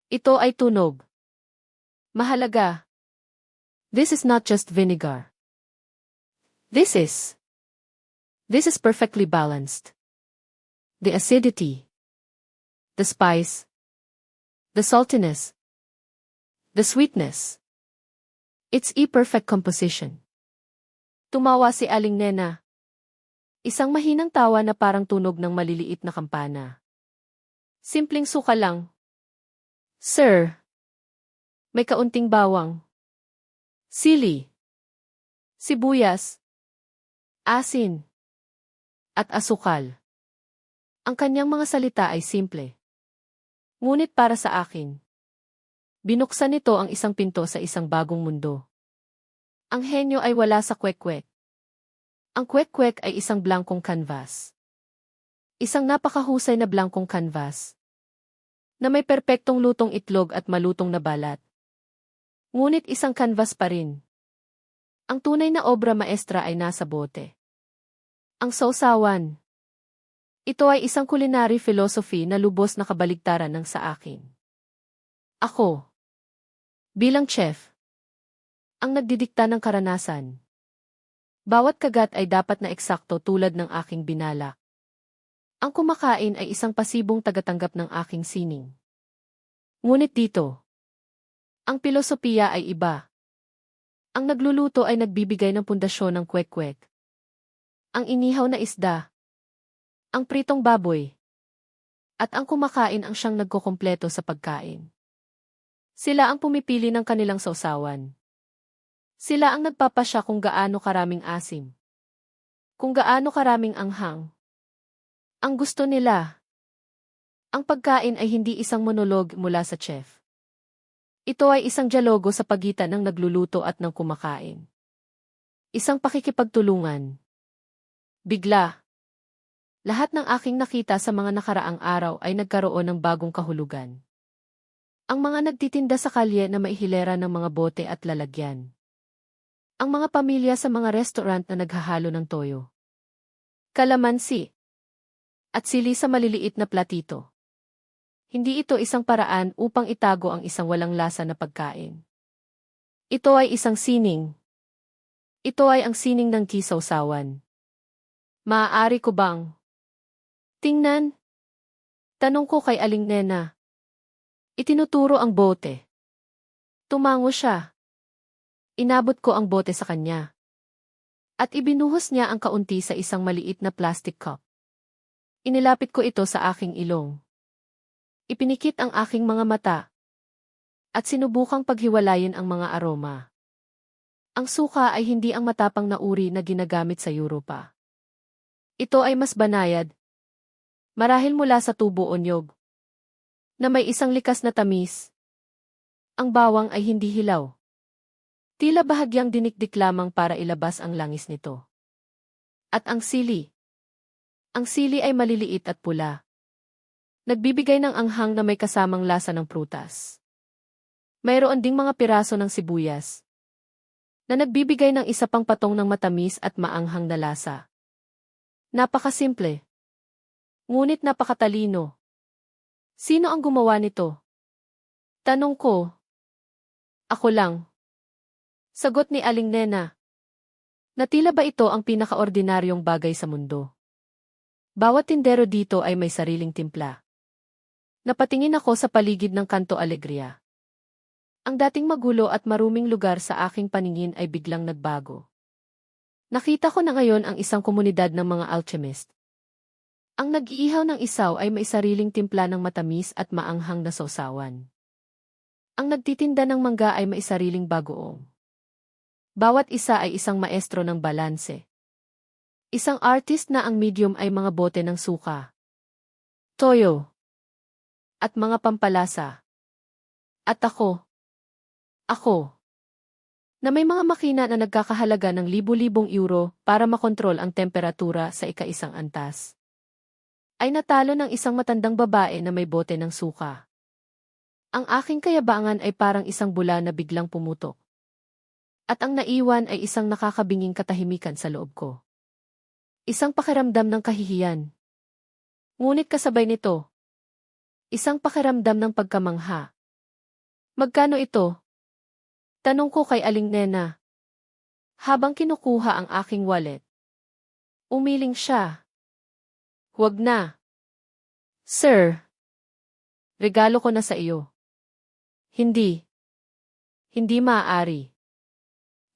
Ito ay tunog. Mahalaga. This is not just vinegar. This is perfectly balanced. The acidity. The spice. The saltiness. The sweetness. It's a perfect composition. Tumawa si Aling Nena. Isang mahinang tawa na parang tunog ng maliliit na kampana. Simpleng suka lang. Sir. May kaunting bawang. Sili. Sibuyas. Asin. At asukal. Ang kanyang mga salita ay simple. Ngunit para sa akin, binuksan nito ang isang pinto sa isang bagong mundo. Ang henyo ay wala sa kwek-kwek. Ang kwek-kwek ay isang blankong canvas. Isang napakahusay na blankong canvas na may perpektong lutong itlog at malutong na balat. Ngunit isang canvas pa rin. Ang tunay na obra maestra ay nasa bote. Ang sausawan. Ito ay isang culinary philosophy na lubos na kabaligtaran ng sa akin. Ako, bilang chef, ang nagdidikta ng karanasan. Bawat kagat ay dapat na eksakto tulad ng aking binalak. Ang kumakain ay isang pasibong tagatanggap ng aking sining. Ngunit dito, ang filosofiya ay iba. Ang nagluluto ay nagbibigay ng pundasyon ng kwek-kwek. Ang inihaw na isda. Ang pritong baboy. At ang kumakain ang siyang nagkukumpleto sa pagkain. Sila ang pumipili ng kanilang sausawan. Sila ang nagpapasya kung gaano karaming asim. Kung gaano karaming anghang. Ang gusto nila. Ang pagkain ay hindi isang monolog mula sa chef. Ito ay isang dialogo sa pagitan ng nagluluto at ng kumakain. Isang pakikipagtulungan. Bigla. Lahat ng aking nakita sa mga nakaraang araw ay nagkaroon ng bagong kahulugan. Ang mga nagtitinda sa kalye na maihilera ng mga bote at lalagyan. Ang mga pamilya sa mga restaurant na naghahalo ng toyo. Kalamansi. At sili sa maliliit na platito. Hindi ito isang paraan upang itago ang isang walang lasa na pagkain. Ito ay isang sining. Ito ay ang sining ng kisawsawan. Maaari ko bang tingnan? Tanong ko kay Aling Nena. Itinuturo ang bote. Tumango siya. Inabot ko ang bote sa kanya. At ibinuhos niya ang kaunti sa isang maliit na plastic cup. Inilapit ko ito sa aking ilong. Ipinikit ang aking mga mata. At sinubukang paghiwalayin ang mga aroma. Ang suka ay hindi ang matapang na uri na ginagamit sa Europa. Ito ay mas banayad. Marahil mula sa tubo o niyog. Na may isang likas na tamis. Ang bawang ay hindi hilaw. Tila bahagyang dinikdik lamang para ilabas ang langis nito. At ang sili. Ang sili ay maliliit at pula. Nagbibigay ng anghang na may kasamang lasa ng prutas. Mayroon ding mga piraso ng sibuyas. Na nagbibigay ng isa pang patong ng matamis at maanghang na lasa. Napakasimple. Ngunit napakatalino. Sino ang gumawa nito? Tanong ko. Ako lang. Sagot ni Aling Nena. Na tila ba ito ang pinakaordinaryong bagay sa mundo? Bawat tindero dito ay may sariling timpla. Napatingin ako sa paligid ng Kanto Alegria. Ang dating magulo at maruming lugar sa aking paningin ay biglang nagbago. Nakita ko na ngayon ang isang komunidad ng mga alchemist. Ang nag-iihaw ng isaw ay may sariling timpla ng matamis at maanghang na sausawan. Ang nagtitinda ng mangga ay may sariling bagoong. Bawat isa ay isang maestro ng balanse. Isang artist na ang medium ay mga bote ng suka, toyo, at mga pampalasa. At ako, na may mga makina na nagkakahalaga ng libu-libong euro para makontrol ang temperatura sa ika-isang antas, ay natalo ng isang matandang babae na may bote ng suka. Ang aking kayabangan ay parang isang bula na biglang pumutok. At ang naiwan ay isang nakakabinging katahimikan sa loob ko. Isang pakiramdam ng kahihiyan. Ngunit kasabay nito, isang pakiramdam ng pagkamangha. Magkano ito? Tanong ko kay Aling Nena. Habang kinukuha ang aking wallet. Umiling siya. Huwag na. Sir. Regalo ko na sa iyo. Hindi. Hindi maaari.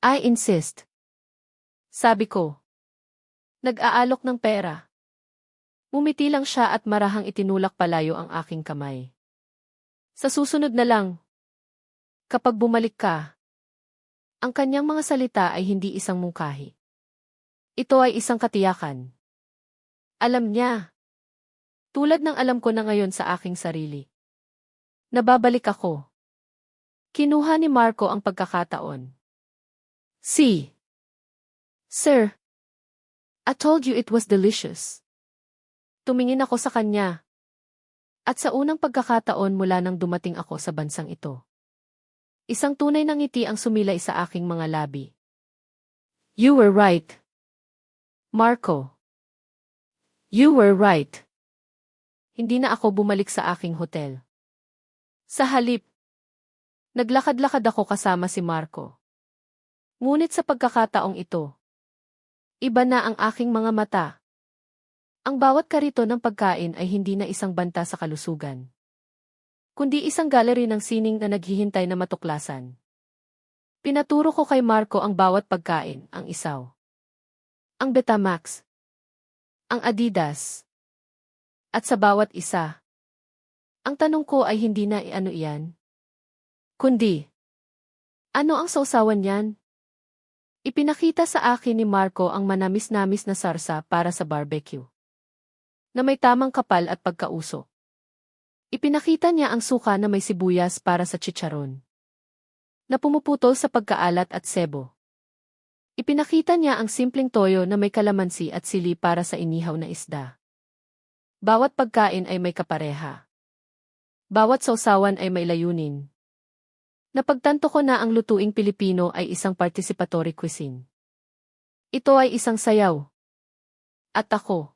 I insist. Sabi ko. Nag-aalok ng pera. Umiti lang siya at marahang itinulak palayo ang aking kamay. Sa susunod na lang. Kapag bumalik ka. Ang kanyang mga salita ay hindi isang mungkahi. Ito ay isang katiyakan. Alam niya. Tulad ng alam ko na ngayon sa aking sarili. Nababalik ako. Kinuha ni Marco ang pagkakataon. Sir. I told you it was delicious. Tumingin ako sa kanya. At sa unang pagkakataon mula nang dumating ako sa bansang ito. Isang tunay na ngiti ang sumilay sa aking mga labi. You were right. Marco. You were right. Hindi na ako bumalik sa aking hotel. Sa halip, naglakad-lakad ako kasama si Marco. Ngunit sa pagkakataong ito, iba na ang aking mga mata. Ang bawat karito ng pagkain ay hindi na isang banta sa kalusugan, kundi isang gallery ng sining na naghihintay na matuklasan. Pinaturo ko kay Marco ang bawat pagkain, ang isaw, ang Betamax, ang Adidas, at sa bawat isa. Ang tanong ko ay hindi na ano iyan, kundi, ano ang sausawan yan? Ipinakita sa akin ni Marco ang manamis-namis na sarsa para sa barbecue, na may tamang kapal at pagkauso. Ipinakita niya ang suka na may sibuyas para sa chicharon, na pumuputol sa pagkaalat at sebo. Ipinakita niya ang simpleng toyo na may kalamansi at sili para sa inihaw na isda. Bawat pagkain ay may kapareha. Bawat sausawan ay may layunin. Napagtanto ko na ang lutuing Pilipino ay isang participatory cuisine. Ito ay isang sayaw. At ako,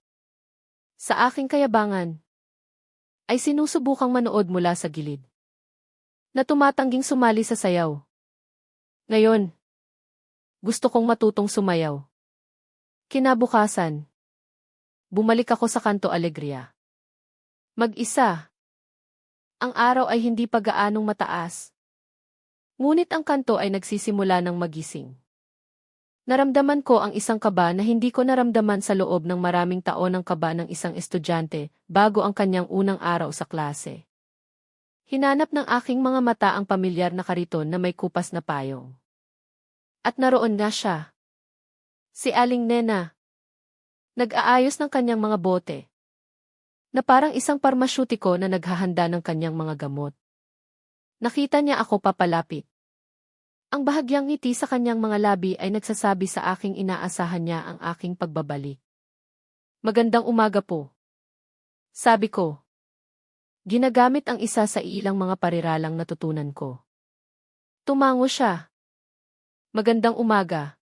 sa aking kayabangan, ay sinusubukang manood mula sa gilid, na tumatangging sumali sa sayaw. Ngayon, gusto kong matutong sumayaw. Kinabukasan, bumalik ako sa Kanto Alegria. Mag-isa. Ang araw ay hindi pa gaanong mataas. Ngunit ang kanto ay nagsisimula ng magising. Naramdaman ko ang isang kaba na hindi ko naramdaman sa loob ng maraming taon ng kaba ng isang estudyante bago ang kanyang unang araw sa klase. Hinanap ng aking mga mata ang pamilyar na kariton na may kupas na payong. At naroon na siya. Si Aling Nena. Nag-aayos ng kanyang mga bote. Na parang isang parmasyutiko na naghahanda ng kanyang mga gamot. Nakita niya ako papalapit. Ang bahagyang ngiti sa kanyang mga labi ay nagsasabi sa aking inaasahan niya ang aking pagbabalik. Magandang umaga po. Sabi ko. Ginagamit ang isa sa ilang mga pariralang natutunan ko. Tumango siya. Magandang umaga.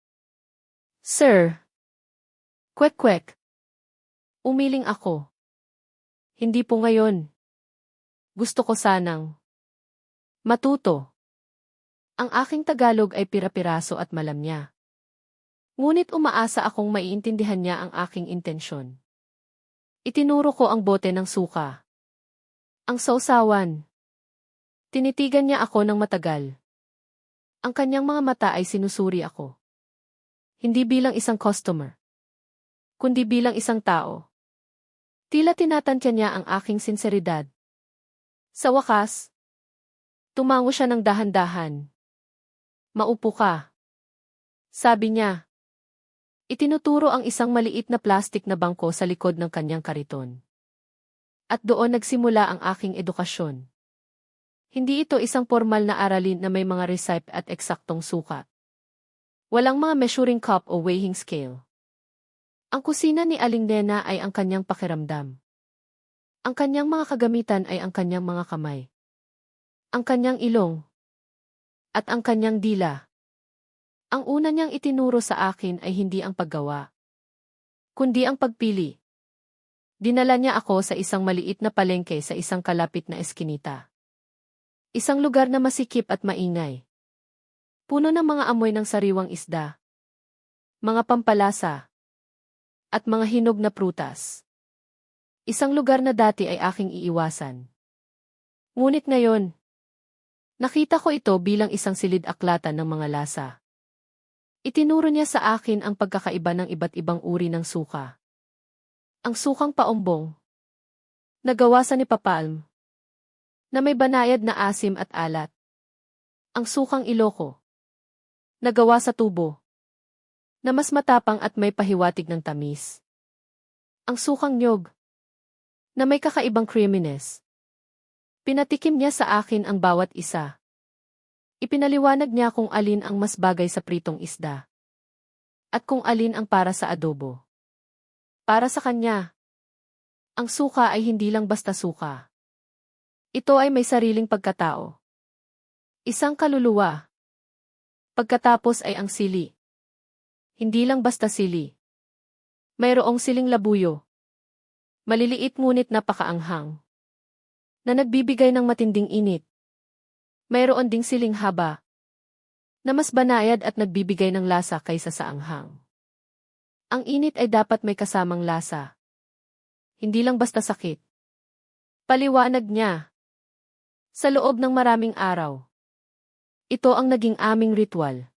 Sir. Kwek-kwek. Umiling ako. Hindi po ngayon. Gusto ko sanang matuto. Ang aking Tagalog ay pira-piraso at malam niya. Ngunit umaasa akong maiintindihan niya ang aking intensyon. Itinuro ko ang bote ng suka. Ang sausawan. Tinitigan niya ako ng matagal. Ang kanyang mga mata ay sinusuri ako. Hindi bilang isang customer, kundi bilang isang tao. Tila tinatantya niya ang aking sinseridad. Sa wakas, tumango siya ng dahan-dahan. Maupo ka. Sabi niya. Itinuturo ang isang maliit na plastik na bangko sa likod ng kanyang kariton. At doon nagsimula ang aking edukasyon. Hindi ito isang formal na aralin na may mga recipe at eksaktong sukat. Walang mga measuring cup o weighing scale. Ang kusina ni Aling Nena ay ang kanyang pakiramdam. Ang kanyang mga kagamitan ay ang kanyang mga kamay. Ang kanyang ilong. At ang kanyang dila. Ang una niyang itinuro sa akin ay hindi ang paggawa, kundi ang pagpili. Dinala niya ako sa isang maliit na palengke sa isang kalapit na eskinita. Isang lugar na masikip at maingay. Puno ng mga amoy ng sariwang isda, mga pampalasa, at mga hinog na prutas. Isang lugar na dati ay aking iiwasan. Ngunit ngayon, nakita ko ito bilang isang silid-aklatan ng mga lasa. Itinuro niya sa akin ang pagkakaiba ng iba't ibang uri ng suka. Ang sukang paumbong, nagawa sa ni Papalm, na may banayad na asim at alat. Ang sukang Iloco, nagawa sa tubo, na mas matapang at may pahiwatig ng tamis. Ang sukang Nyog, na may kakaibang creaminess. Pinatikim niya sa akin ang bawat isa. Ipinaliwanag niya kung alin ang mas bagay sa pritong isda. At kung alin ang para sa adobo. Para sa kanya, ang suka ay hindi lang basta suka. Ito ay may sariling pagkatao. Isang kaluluwa. Pagkatapos ay ang sili. Hindi lang basta sili. Mayroong siling labuyo. Maliliit ngunit napakaanghang. Na nagbibigay ng matinding init. Mayroon ding siling haba, na mas banayad at nagbibigay ng lasa kaysa sa anghang. Ang init ay dapat may kasamang lasa. Hindi lang basta sakit. Paliwanag niya. Sa loob ng maraming araw. Ito ang naging aming ritual.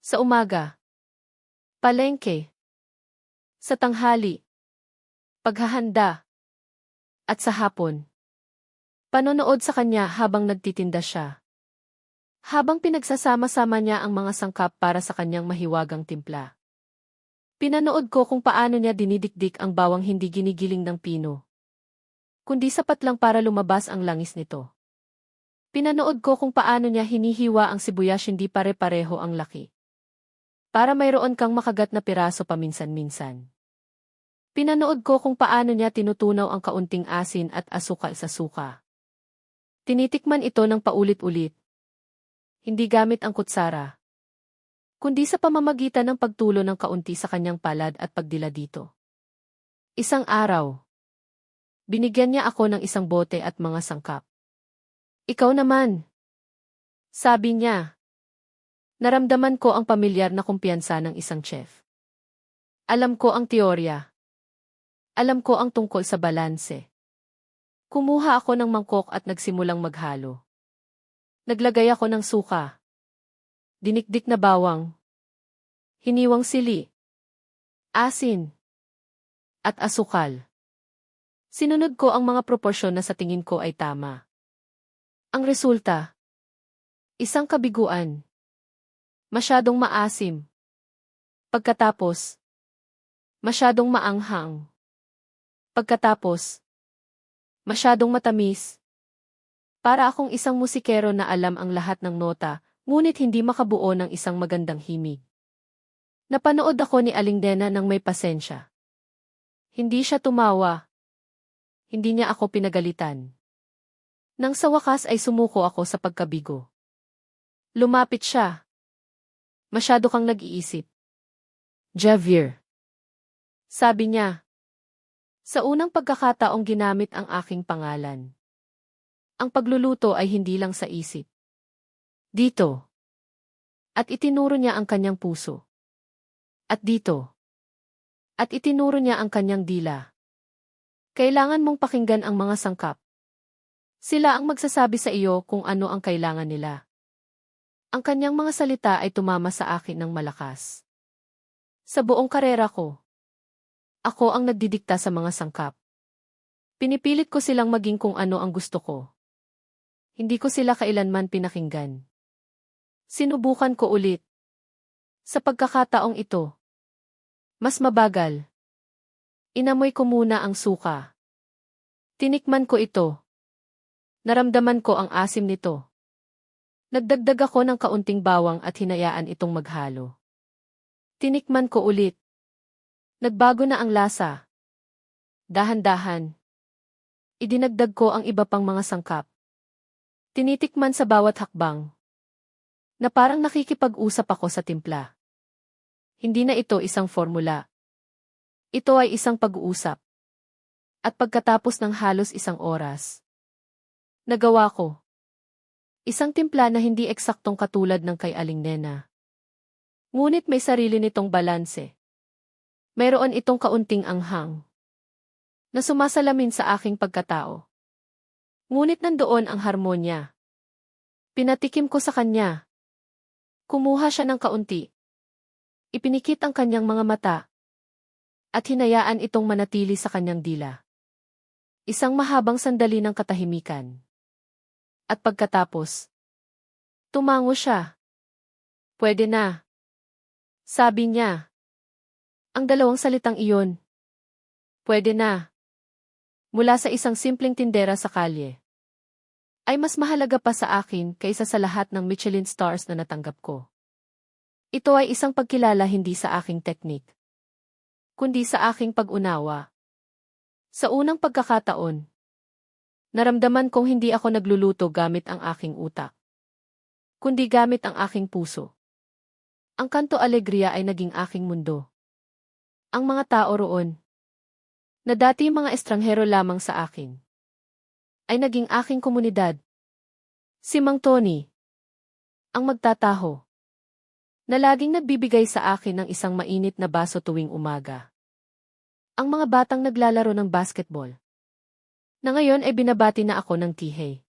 Sa umaga. Palengke. Sa tanghali. Paghahanda. At sa hapon. Panonood sa kanya habang nagtitinda siya. Habang pinagsasama-sama niya ang mga sangkap para sa kanyang mahiwagang timpla. Pinanood ko kung paano niya dinidikdik ang bawang hindi ginigiling ng pino. Kundi sapat lang para lumabas ang langis nito. Pinanood ko kung paano niya hinihiwa ang sibuyas hindi pare-pareho ang laki. Para mayroon kang makagat na piraso paminsan-minsan. Pinanood ko kung paano niya tinutunaw ang kaunting asin at asukal sa suka. Tinitikman ito ng paulit-ulit. Hindi gamit ang kutsara. Kundi sa pamamagitan ng pagtulo ng kaunti sa kanyang palad at pagdila dito. Isang araw. Binigyan niya ako ng isang bote at mga sangkap. Ikaw naman. Sabi niya. Naramdaman ko ang pamilyar na kumpiyansa ng isang chef. Alam ko ang teorya. Alam ko ang tungkol sa balanse. Kumuha ako ng mangkok at nagsimulang maghalo. Naglagay ako ng suka. Dinikdik na bawang. Hiniwang sili. Asin. At asukal. Sinunod ko ang mga proporsyon na sa tingin ko ay tama. Ang resulta. Isang kabiguan. Masyadong maasim. Pagkatapos. Masyadong maanghang. Pagkatapos. Masyadong matamis. Para akong isang musikero na alam ang lahat ng nota, ngunit hindi makabuo ng isang magandang himig. Napanood ako ni Aling Nena ng may pasensya. Hindi siya tumawa. Hindi niya ako pinagalitan. Nang sa wakas ay sumuko ako sa pagkabigo. Lumapit siya. Masyado kang nag-iisip. Javier. Sabi niya. Sa unang pagkakataong ginamit ang aking pangalan. Ang pagluluto ay hindi lang sa isip. Dito. At itinuro niya ang kanyang puso. At dito. At itinuro niya ang kanyang dila. Kailangan mong pakinggan ang mga sangkap. Sila ang magsasabi sa iyo kung ano ang kailangan nila. Ang kanyang mga salita ay tumama sa akin ng malakas. Sa buong karera ko, ako ang nagdidikta sa mga sangkap. Pinipilit ko silang maging kung ano ang gusto ko. Hindi ko sila kailanman pinakinggan. Sinubukan ko ulit. Sa pagkakataong ito, mas mabagal. Inamoy ko muna ang suka. Tinikman ko ito. Naramdaman ko ang asim nito. Nagdagdag ako ng kaunting bawang at hinayaan itong maghalo. Tinikman ko ulit. Nagbago na ang lasa. Dahan-dahan. Idinagdag ko ang iba pang mga sangkap. Tinitikman sa bawat hakbang. Na parang nakikipag-usap ako sa timpla. Hindi na ito isang formula. Ito ay isang pag-uusap. At pagkatapos ng halos isang oras, nagawa ko. Isang timpla na hindi eksaktong katulad ng kay Aling Nena. Ngunit may sarili nitong balanse. Mayroon itong kaunting anghang na sumasalamin sa aking pagkatao. Ngunit nandoon ang harmonya. Pinatikim ko sa kanya. Kumuha siya ng kaunti. Ipinikit ang kanyang mga mata. At hinayaan itong manatili sa kanyang dila. Isang mahabang sandali ng katahimikan. At pagkatapos, tumango siya. Pwede na. Sabi niya. Ang dalawang salitang iyon. Pwede na. Mula sa isang simpleng tindera sa kalye. Ay mas mahalaga pa sa akin kaysa sa lahat ng Michelin stars na natanggap ko. Ito ay isang pagkilala hindi sa aking teknik, kundi sa aking pag-unawa. Sa unang pagkakataon, naramdaman kong hindi ako nagluluto gamit ang aking utak, kundi gamit ang aking puso. Ang Kanto Alegria ay naging aking mundo. Ang mga tao roon, na dati mga estranghero lamang sa akin, ay naging aking komunidad. Si Mang Tony, ang magtataho, na laging nagbibigay sa akin ng isang mainit na baso tuwing umaga. Ang mga batang naglalaro ng basketball, na ngayon ay binabati na ako ng tihey.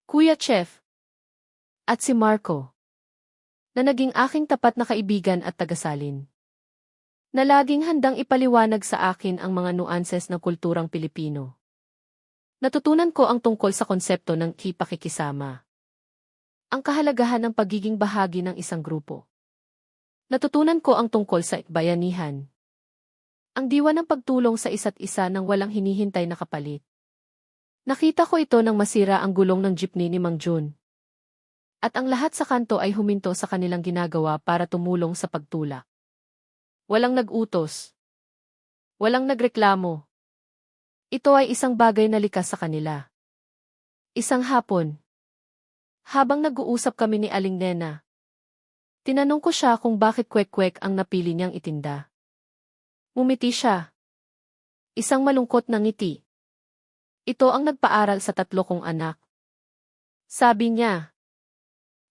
Kuya Chef, at si Marco, na naging aking tapat na kaibigan at tagasalin, na laging handang ipaliwanag sa akin ang mga nuances ng kulturang Pilipino. Natutunan ko ang tungkol sa konsepto ng pakikisama. Ang kahalagahan ng pagiging bahagi ng isang grupo. Natutunan ko ang tungkol sa bayanihan. Ang diwa ng pagtulong sa isa't isa nang walang hinihintay na kapalit. Nakita ko ito nang masira ang gulong ng jeepney ni Mang Jun. At ang lahat sa kanto ay huminto sa kanilang ginagawa para tumulong sa pagtulak. Walang nag-utos. Walang nagreklamo. Ito ay isang bagay na likas sa kanila. Isang hapon, habang nag-uusap kami ni Aling Nena, tinanong ko siya kung bakit kwek-kwek ang napili niyang itinda. Ngumiti siya. Isang malungkot na ngiti. Ito ang nagpaaral sa 3 kong anak. Sabi niya,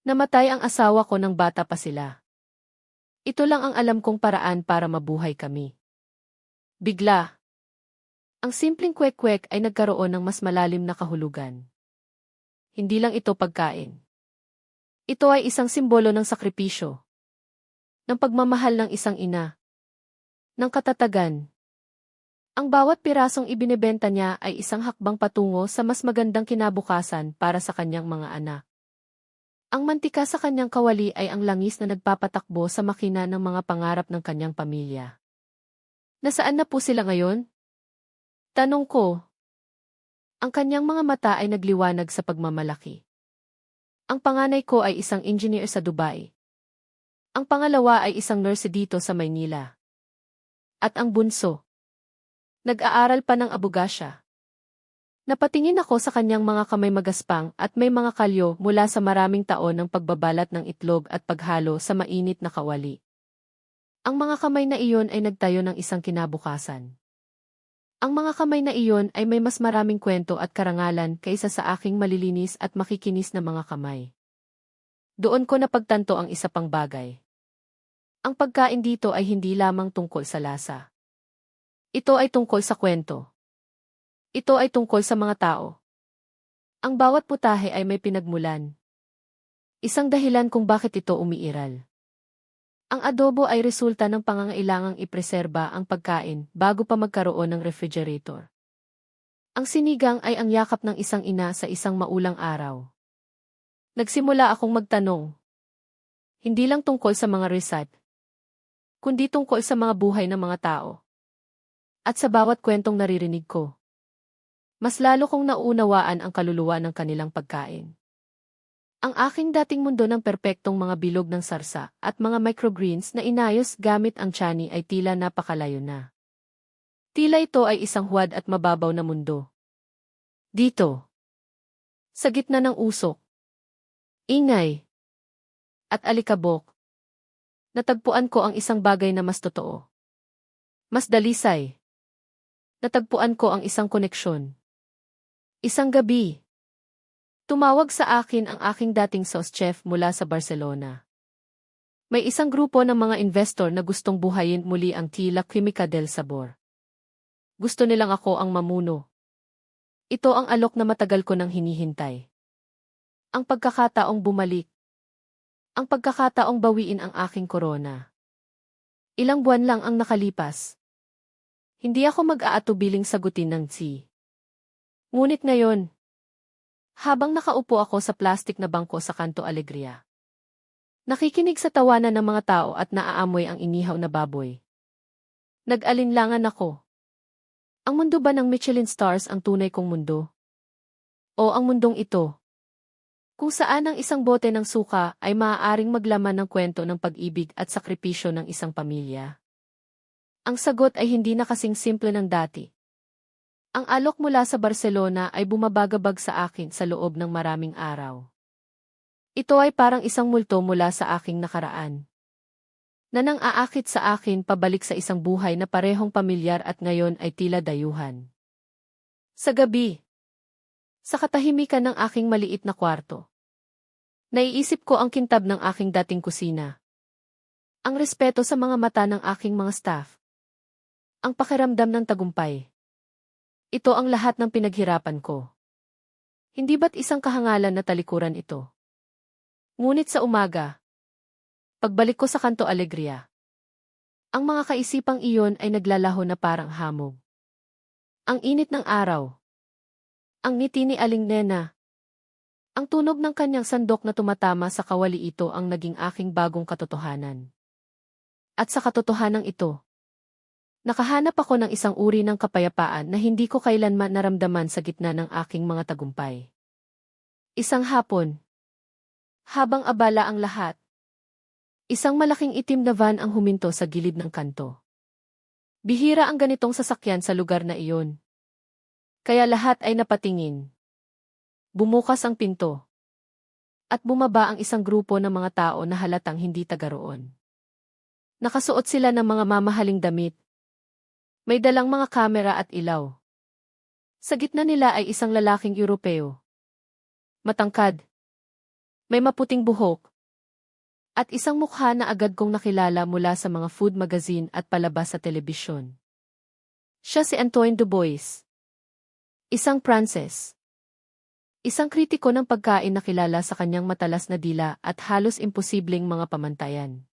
namatay ang asawa ko nang bata pa sila. Ito lang ang alam kong paraan para mabuhay kami. Bigla, ang simpleng kwek-kwek ay nagkaroon ng mas malalim na kahulugan. Hindi lang ito pagkain. Ito ay isang simbolo ng sakripisyo, ng pagmamahal ng isang ina, ng katatagan. Ang bawat pirasong ibinebenta niya ay isang hakbang patungo sa mas magandang kinabukasan para sa kanyang mga anak. Ang mantika sa kanyang kawali ay ang langis na nagpapatakbo sa makina ng mga pangarap ng kanyang pamilya. Nasaan na po sila ngayon? Tanong ko. Ang kanyang mga mata ay nagliwanag sa pagmamalaki. Ang panganay ko ay isang engineer sa Dubai. Ang pangalawa ay isang nurse dito sa Maynila. At ang bunso, nag-aaral pa ng abogasya. Napatingin ako sa kanyang mga kamay magaspang at may mga kalyo mula sa maraming taon ng pagbabalat ng itlog at paghalo sa mainit na kawali. Ang mga kamay na iyon ay nagtayo ng isang kinabukasan. Ang mga kamay na iyon ay may mas maraming kwento at karangalan kaysa sa aking malilinis at makikinis na mga kamay. Doon ko napagtanto ang isa pang bagay. Ang pagkain dito ay hindi lamang tungkol sa lasa. Ito ay tungkol sa kwento. Ito ay tungkol sa mga tao. Ang bawat putahe ay may pinagmulan. Isang dahilan kung bakit ito umiiral. Ang adobo ay resulta ng pangangailangang ipreserba ang pagkain bago pa magkaroon ng refrigerator. Ang sinigang ay ang yakap ng isang ina sa isang maulang araw. Nagsimula akong magtanong. Hindi lang tungkol sa mga resat, kundi tungkol sa mga buhay ng mga tao. At sa bawat kwentong naririnig ko, mas lalo kong nauunawaan ang kaluluwa ng kanilang pagkain. Ang aking dating mundo ng perpektong mga bilog ng sarsa at mga microgreens na inayos gamit ang tiyani ay tila napakalayo na. Tila ito ay isang huwad at mababaw na mundo. Dito, sa gitna ng usok, ingay, at alikabok, natagpuan ko ang isang bagay na mas totoo. Mas dalisay. Natagpuan ko ang isang koneksyon. Isang gabi, tumawag sa akin ang aking dating sauce chef mula sa Barcelona. May isang grupo ng mga investor na gustong buhayin muli ang Tila Química del Sabor. Gusto nilang ako ang mamuno. Ito ang alok na matagal ko nang hinihintay. Ang pagkakataong bumalik. Ang pagkakataong bawiin ang aking korona. Ilang buwan lang ang nakalipas. Hindi ako mag-aatubiling sagutin ng si. Ngunit ngayon, habang nakaupo ako sa plastik na bangko sa Kanto Alegria, nakikinig sa tawanan ng mga tao at naaamoy ang inihaw na baboy, nag-alinlangan ako. Ang mundo ba ng Michelin stars ang tunay kong mundo? O ang mundong ito, kung saan ang isang bote ng suka ay maaaring maglaman ng kwento ng pag-ibig at sakripisyo ng isang pamilya? Ang sagot ay hindi na kasing simple ng dati. Ang alok mula sa Barcelona ay bumabagabag sa akin sa loob ng maraming araw. Ito ay parang isang multo mula sa aking nakaraan, na nang aakit sa akin pabalik sa isang buhay na parehong pamilyar at ngayon ay tila dayuhan. Sa gabi, sa katahimikan ng aking maliit na kwarto, naiisip ko ang kintab ng aking dating kusina. Ang respeto sa mga mata ng aking mga staff. Ang pakiramdam ng tagumpay. Ito ang lahat ng pinaghirapan ko. Hindi ba't isang kahangalan na talikuran ito? Ngunit sa umaga, pagbalik ko sa Kanto Alegria, ang mga kaisipang iyon ay naglalaho na parang hamog. Ang init ng araw. Ang ngiti ni Aling Nena. Ang tunog ng kanyang sandok na tumatama sa kawali ito ang naging aking bagong katotohanan. At sa katotohanan ito, nakahanap ako ng isang uri ng kapayapaan na hindi ko kailanman naramdaman sa gitna ng aking mga tagumpay. Isang hapon, habang abala ang lahat, isang malaking itim na van ang huminto sa gilid ng kanto. Bihira ang ganitong sasakyan sa lugar na iyon. Kaya lahat ay napatingin. Bumukas ang pinto. At bumaba ang isang grupo ng mga tao na halatang hindi taga roon. Nakasuot sila ng mga mamahaling damit. May dalang mga kamera at ilaw. Sa gitna nila ay isang lalaking Europeo. Matangkad. May maputing buhok. At isang mukha na agad kong nakilala mula sa mga food magazine at palabas sa telebisyon. Siya si Antoine Dubois. Isang Pranses. Isang kritiko ng pagkain na kilala sa kanyang matalas na dila at halos imposibleng mga pamantayan.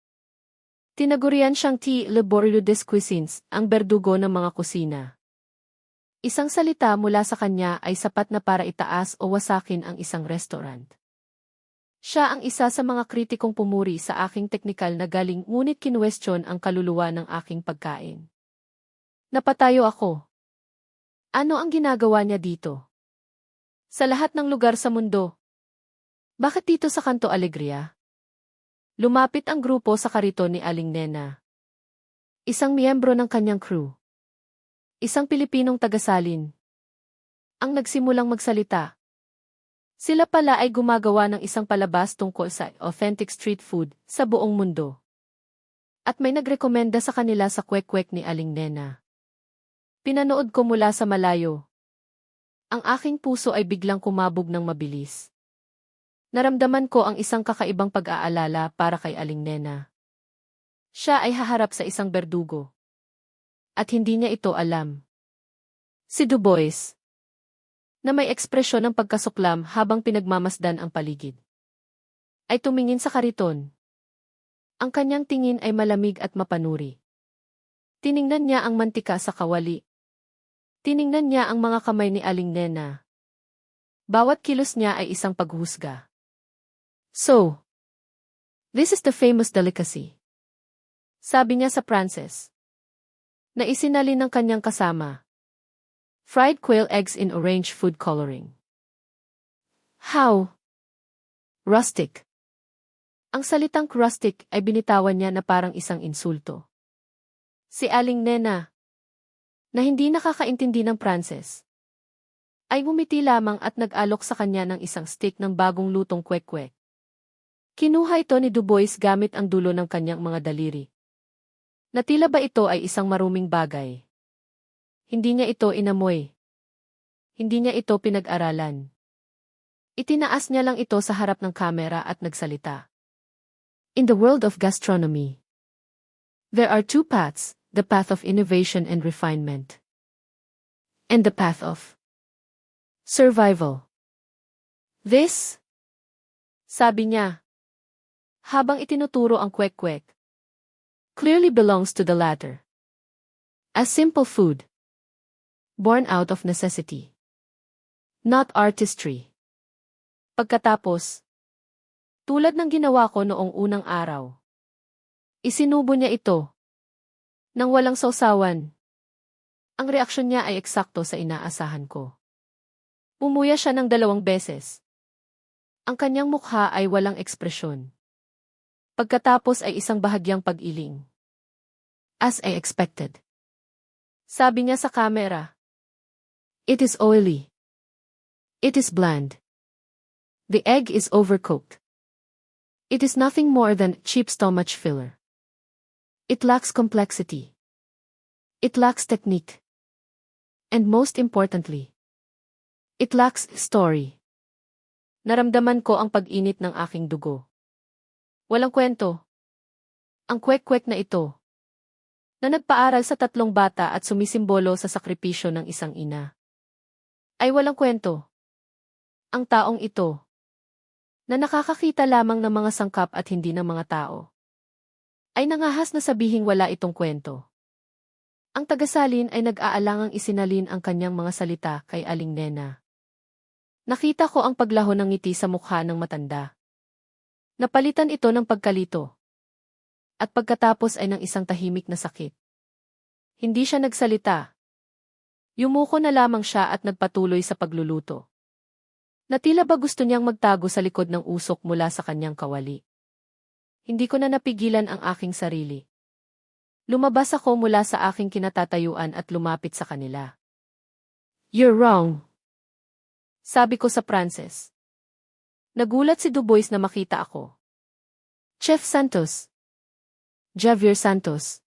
Tinagurian siyang le Bordeaux des Cuisines, ang berdugo ng mga kusina. Isang salita mula sa kanya ay sapat na para itaas o wasakin ang isang restaurant. Siya ang isa sa mga kritikong pumuri sa aking teknikal na galing ngunit kinuwestiyon ang kaluluwa ng aking pagkain. Napatayo ako. Ano ang ginagawa niya dito? Sa lahat ng lugar sa mundo. Bakit dito sa Kanto Alegria? Lumapit ang grupo sa kariton ni Aling Nena. Isang miyembro ng kanyang crew. Isang Pilipinong tagasalin. Ang nagsimulang magsalita. Sila pala ay gumagawa ng isang palabas tungkol sa authentic street food sa buong mundo. At may nagrekomenda sa kanila sa kwek-kwek ni Aling Nena. Pinanood ko mula sa malayo. Ang aking puso ay biglang kumabog ng mabilis. Naramdaman ko ang isang kakaibang pag-aalala para kay Aling Nena. Siya ay haharap sa isang berdugo. At hindi niya ito alam. Si Dubois, na may ekspresyon ng pagkasuklam habang pinagmamasdan ang paligid, ay tumingin sa kariton. Ang kanyang tingin ay malamig at mapanuri. Tiningnan niya ang mantika sa kawali. Tiningnan niya ang mga kamay ni Aling Nena. Bawat kilos niya ay isang paghusga. So, this is the famous delicacy. Sabi niya sa Pranses, na isinalin ng kanyang kasama. Fried quail eggs in orange food coloring. How rustic. Ang salitang rustic ay binitawan niya na parang isang insulto. Si Aling Nena, na hindi nakakaintindi ng Pranses, ay ngumiti lamang at nag-alok sa kanya ng isang stick ng bagong lutong kwek-kwek. Kinuha ito ni Dubois gamit ang dulo ng kanyang mga daliri. Na tila ba ito ay isang maruming bagay. Hindi niya ito inamoy. Hindi niya ito pinag-aralan. Itinaas niya lang ito sa harap ng kamera at nagsalita. In the world of gastronomy, there are two paths. The path of innovation and refinement, and the path of survival. This, sabi niya, habang itinuturo ang kwek-kwek, clearly belongs to the latter. As simple food, born out of necessity, not artistry. Pagkatapos, tulad ng ginawa ko noong unang araw, isinubo niya ito. Nang walang sausawan. Ang reaksyon niya ay eksakto sa inaasahan ko. Umuya siya ng 2 beses. Ang kanyang mukha ay walang ekspresyon. Pagkatapos ay isang bahagyang pag-iling. As I expected. Sabi niya sa kamera. It is oily. It is bland. The egg is overcooked. It is nothing more than cheap stomach filler. It lacks complexity. It lacks technique. And most importantly, it lacks story. Naramdaman ko ang pag-init ng aking dugo. Walang kwento. Ang kwek-kwek na ito, na nagpaaral sa 3 bata at sumisimbolo sa sakripisyo ng isang ina, ay walang kwento. Ang taong ito, na nakakakita lamang ng mga sangkap at hindi ng mga tao, ay nangahas na sabihing wala itong kwento. Ang tagasalin ay nag-aalangang isinalin ang kanyang mga salita kay Aling Nena. Nakita ko ang paglaho ng ngiti sa mukha ng matanda. Napalitan ito ng pagkalito. At pagkatapos ay ng isang tahimik na sakit. Hindi siya nagsalita. Yumuko na lamang siya at nagpatuloy sa pagluluto. Na tila ba gusto niyang magtago sa likod ng usok mula sa kanyang kawali. Hindi ko na napigilan ang aking sarili. Lumabas ako mula sa aking kinatatayuan at lumapit sa kanila. You're wrong. Sabi ko sa Pranses. Nagulat si Dubois na makita ako. Chef Santos. Javier Santos.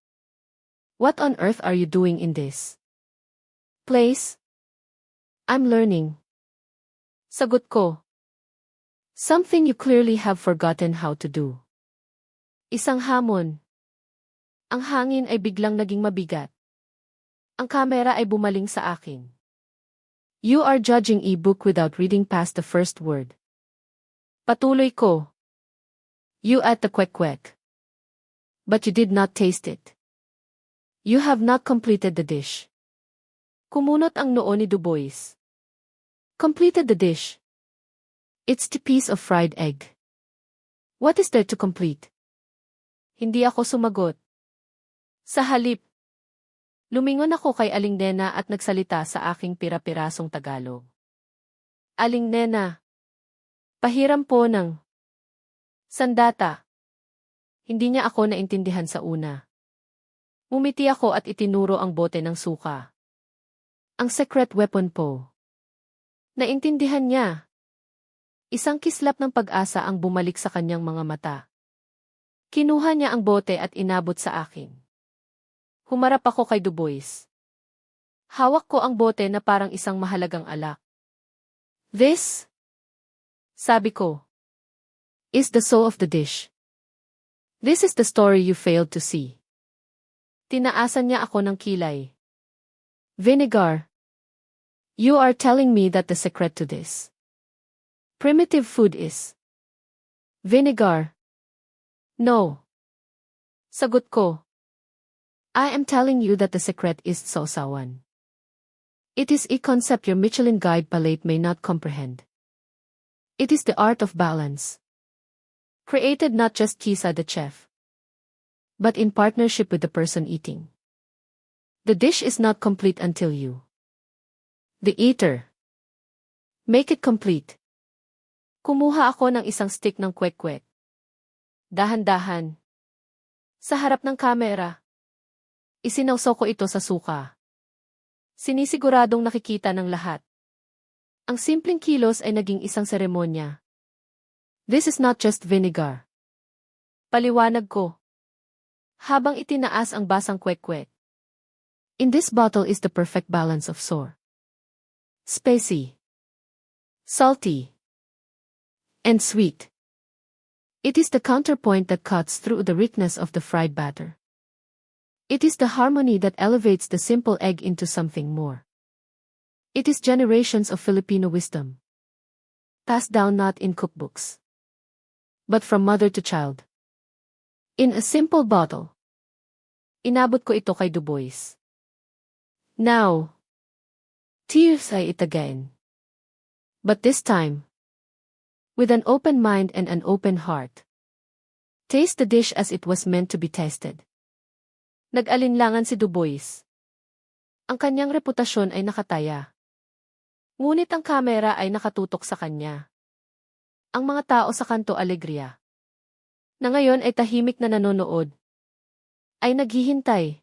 What on earth are you doing in this place? I'm learning. Sagot ko. Something you clearly have forgotten how to do. Isang hamon. Ang hangin ay biglang naging mabigat. Ang kamera ay bumaling sa akin. You are judging a book without reading past the first word. Patuloy ko. You ate the kwek-kwek. But you did not taste it. You have not completed the dish. Kumunot ang noo ni Dubois. Completed the dish. It's the piece of fried egg. What is there to complete? Hindi ako sumagot. Sa halip, lumingon ako kay Aling Nena at nagsalita sa aking pira-pirasong Tagalog. Aling Nena, pahiram po ng sandata. Hindi niya ako naintindihan sa una. Umiti ako at itinuro ang bote ng suka. Ang secret weapon po. Naintindihan niya. Isang kislap ng pag-asa ang bumalik sa kanyang mga mata. Kinuha niya ang bote at inabot sa akin. Humarap ako kay Dubois. Hawak ko ang bote na parang isang mahalagang alak. This, sabi ko, is the soul of the dish. This is the story you failed to see. Tinaasan niya ako ng kilay. Vinegar. You are telling me that the secret to this primitive food is vinegar. No. Sagot ko. I am telling you that the secret is sausawan. It is a concept your Michelin guide palate may not comprehend. It is the art of balance. Created not just Kisa the chef, but in partnership with the person eating. The dish is not complete until you, the eater, make it complete. Kumuha ako ng isang stick ng kwek-kwek. Dahan-dahan. Sa harap ng kamera. Isinawsaw ko ito sa suka. Sinisiguradong nakikita ng lahat. Ang simpleng kilos ay naging isang seremonya. This is not just vinegar. Paliwanag ko. Habang itinaas ang basang kwek-kwek. In this bottle is the perfect balance of sour, spicy, salty, and sweet. It is the counterpoint that cuts through the richness of the fried batter. It is the harmony that elevates the simple egg into something more. It is generations of Filipino wisdom, passed down not in cookbooks, but from mother to child. In a simple bottle. Inabot ko ito kay Dubois. Now, tears I it again. But this time, with an open mind and an open heart. Taste the dish as it was meant to be tasted. Nag-alinlangan si Dubois. Ang kanyang reputasyon ay nakataya. Ngunit ang kamera ay nakatutok sa kanya. Ang mga tao sa Kanto Alegria, na ngayon ay tahimik na nanonood, ay naghihintay.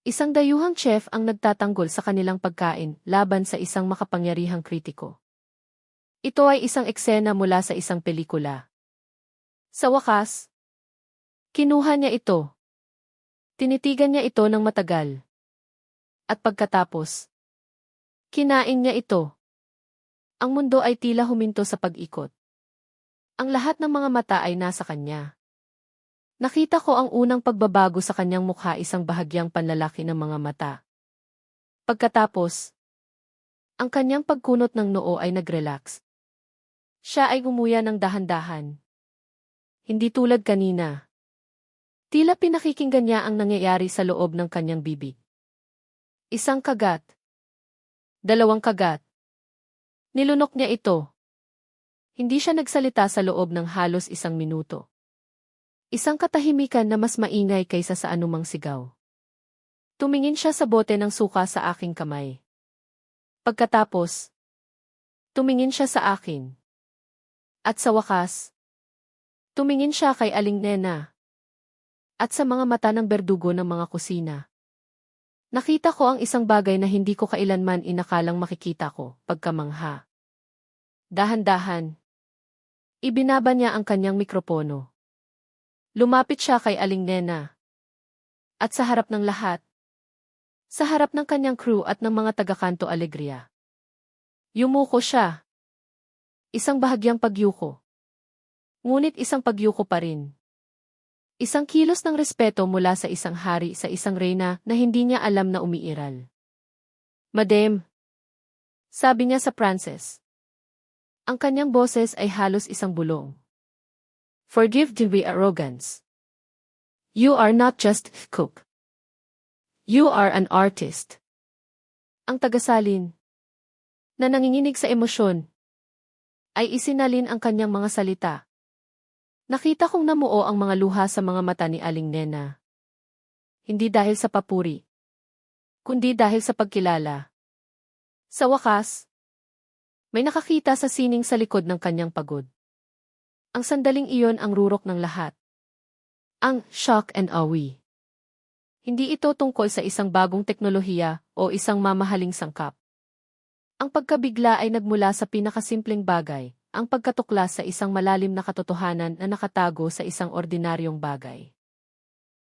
Isang dayuhang chef ang nagtatanggol sa kanilang pagkain laban sa isang makapangyarihang kritiko. Ito ay isang eksena mula sa isang pelikula. Sa wakas, kinuha niya ito. Tinitigan niya ito ng matagal. At pagkatapos, kinain niya ito. Ang mundo ay tila huminto sa pag-ikot. Ang lahat ng mga mata ay nasa kanya. Nakita ko ang unang pagbabago sa kanyang mukha, isang bahagyang panlalaki ng mga mata. Pagkatapos, ang kanyang pagkunot ng noo ay nag-relax. Siya ay umuya ng dahan-dahan. Hindi tulad kanina. Tila pinakikinggan niya ang nangyayari sa loob ng kanyang bibig. Isang kagat. Dalawang kagat. Nilunok niya ito. Hindi siya nagsalita sa loob ng halos isang minuto. Isang katahimikan na mas maingay kaysa sa anumang sigaw. Tumingin siya sa bote ng suka sa aking kamay. Pagkatapos, tumingin siya sa akin. At sa wakas, tumingin siya kay Aling Nena. At sa mga mata ng berdugo ng mga kusina. Nakita ko ang isang bagay na hindi ko kailanman inakalang makikita ko, pagkamangha. Dahan-dahan. Ibinaba niya ang kanyang mikropono. Lumapit siya kay Aling Nena. At sa harap ng lahat, sa harap ng kanyang crew at ng mga taga-Kanto Alegria, yumuko siya. Isang bahagyang pagyuko. Ngunit isang pagyuko pa rin. Isang kilos ng respeto mula sa isang hari sa isang reyna na hindi niya alam na umiiral. Madam, sabi niya sa Pranses. Ang kanyang boses ay halos isang bulong. Forgive the arrogance. You are not just cook. You are an artist. Ang tagasalin, na nanginginig sa emosyon, ay isinalin ang kanyang mga salita. Nakita kong namuo ang mga luha sa mga mata ni Aling Nena. Hindi dahil sa papuri, kundi dahil sa pagkilala. Sa wakas, may nakakita sa sining sa likod ng kanyang pagod. Ang sandaling iyon ang rurok ng lahat. Ang shock and awe. Hindi ito tungkol sa isang bagong teknolohiya o isang mamahaling sangkap. Ang pagkabigla ay nagmula sa pinakasimpleng bagay, ang pagkatuklas sa isang malalim na katotohanan na nakatago sa isang ordinaryong bagay.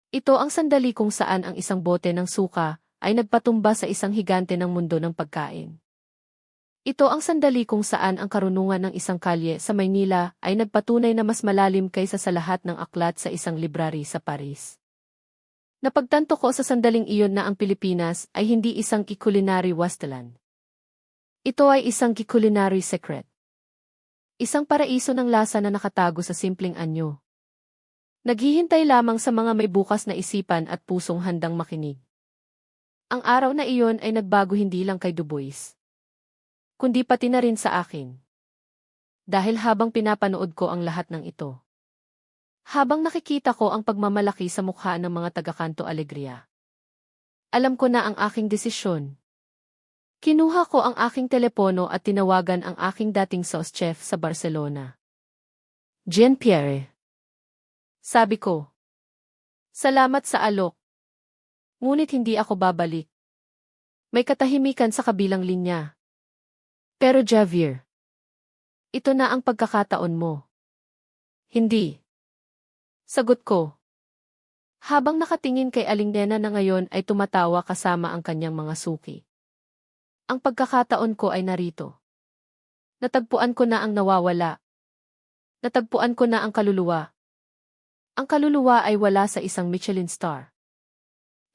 Ito ang sandali kung saan ang isang bote ng suka ay nagpatumba sa isang higante ng mundo ng pagkain. Ito ang sandali kung saan ang karunungan ng isang kalye sa Maynila ay nagpatunay na mas malalim kaysa sa lahat ng aklat sa isang library sa Paris. Napagtanto ko sa sandaling iyon na ang Pilipinas ay hindi isang culinary wasteland. Ito ay isang culinary secret. Isang paraiso ng lasa na nakatago sa simpleng anyo. Naghihintay lamang sa mga may bukas na isipan at pusong handang makinig. Ang araw na iyon ay nagbago hindi lang kay Dubois, kundi pati na rin sa akin. Dahil habang pinapanood ko ang lahat ng ito, habang nakikita ko ang pagmamalaki sa mukha ng mga taga-Canto Alegria, alam ko na ang aking desisyon. Kinuha ko ang aking telepono at tinawagan ang aking dating sauce chef sa Barcelona, Jean-Pierre. Sabi ko, salamat sa alok. Ngunit hindi ako babalik. May katahimikan sa kabilang linya. Pero Javier, ito na ang pagkakataon mo. Hindi. Sagot ko. Habang nakatingin kay Aling Nena na ngayon ay tumatawa kasama ang kanyang mga suki. Ang pagkakataon ko ay narito. Natagpuan ko na ang nawawala. Natagpuan ko na ang kaluluwa. Ang kaluluwa ay wala sa isang Michelin star.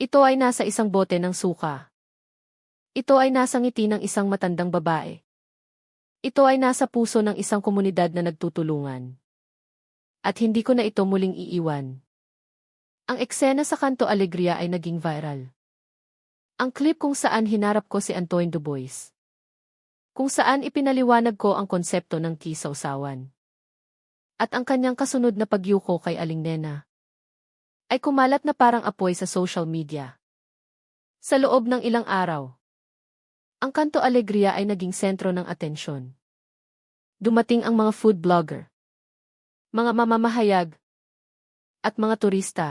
Ito ay nasa isang bote ng suka. Ito ay nasa ngiti ng isang matandang babae. Ito ay nasa puso ng isang komunidad na nagtutulungan. At hindi ko na ito muling iiwan. Ang eksena sa Canto Alegria ay naging viral. Ang clip kung saan hinarap ko si Antoine Dubois. Kung saan ipinaliwanag ko ang konsepto ng kisawsawan. At ang kanyang kasunod na pagyuko kay Aling Nena ay kumalat na parang apoy sa social media. Sa loob ng ilang araw, ang Canto Alegria ay naging sentro ng atensyon. Dumating ang mga food blogger, mga mamamahayag, at mga turista.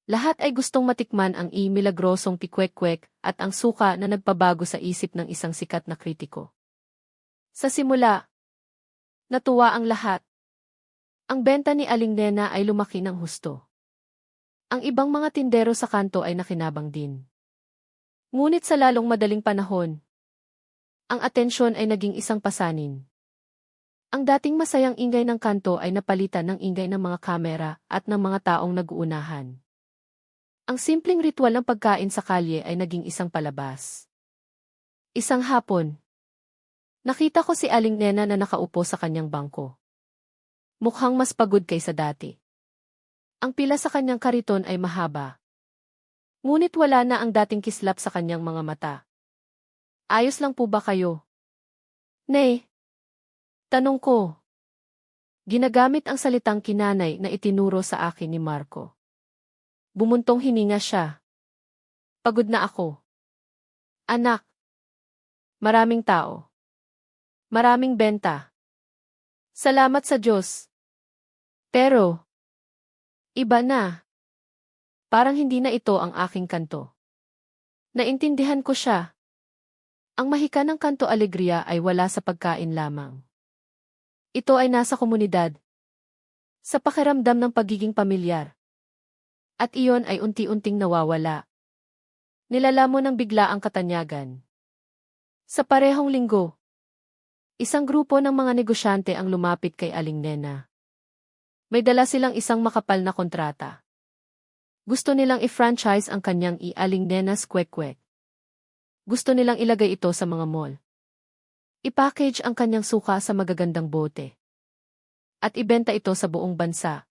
Lahat ay gustong matikman ang milagrosong pikwekwek at ang suka na nagpabago sa isip ng isang sikat na kritiko. Sa simula, natuwa ang lahat. Ang benta ni Aling Nena ay lumaki ng husto. Ang ibang mga tindero sa kanto ay nakinabang din. Ngunit sa lalong madaling panahon, ang atensyon ay naging isang pasanin. Ang dating masayang ingay ng kanto ay napalitan ng ingay ng mga kamera at ng mga taong nag-uunahan. Ang simpleng ritual ng pagkain sa kalye ay naging isang palabas. Isang hapon, nakita ko si Aling Nena na nakaupo sa kanyang bangko. Mukhang mas pagod kaysa dati. Ang pila sa kanyang kariton ay mahaba. Ngunit wala na ang dating kislap sa kanyang mga mata. Ayos lang po ba kayo? Nay. Tanong ko. Ginagamit ang salitang kinanay na itinuro sa akin ni Marco. Bumuntong hininga siya. Pagod na ako. Anak. Maraming tao. Maraming benta. Salamat sa Diyos. Pero, iba na. Parang hindi na ito ang aking kanto. Naintindihan ko siya. Ang mahika ng Canto Alegria ay wala sa pagkain lamang. Ito ay nasa komunidad. Sa pakiramdam ng pagiging pamilyar. At iyon ay unti-unting nawawala. Nilalamon ng bigla ang katanyagan. Sa parehong linggo, isang grupo ng mga negosyante ang lumapit kay Aling Nena. May dala silang isang makapal na kontrata. Gusto nilang i-franchise ang kanyang Aling Nena's Kwek-Kwek. Gusto nilang ilagay ito sa mga mall. I-package ang kanyang suka sa magagandang bote. At ibenta ito sa buong bansa.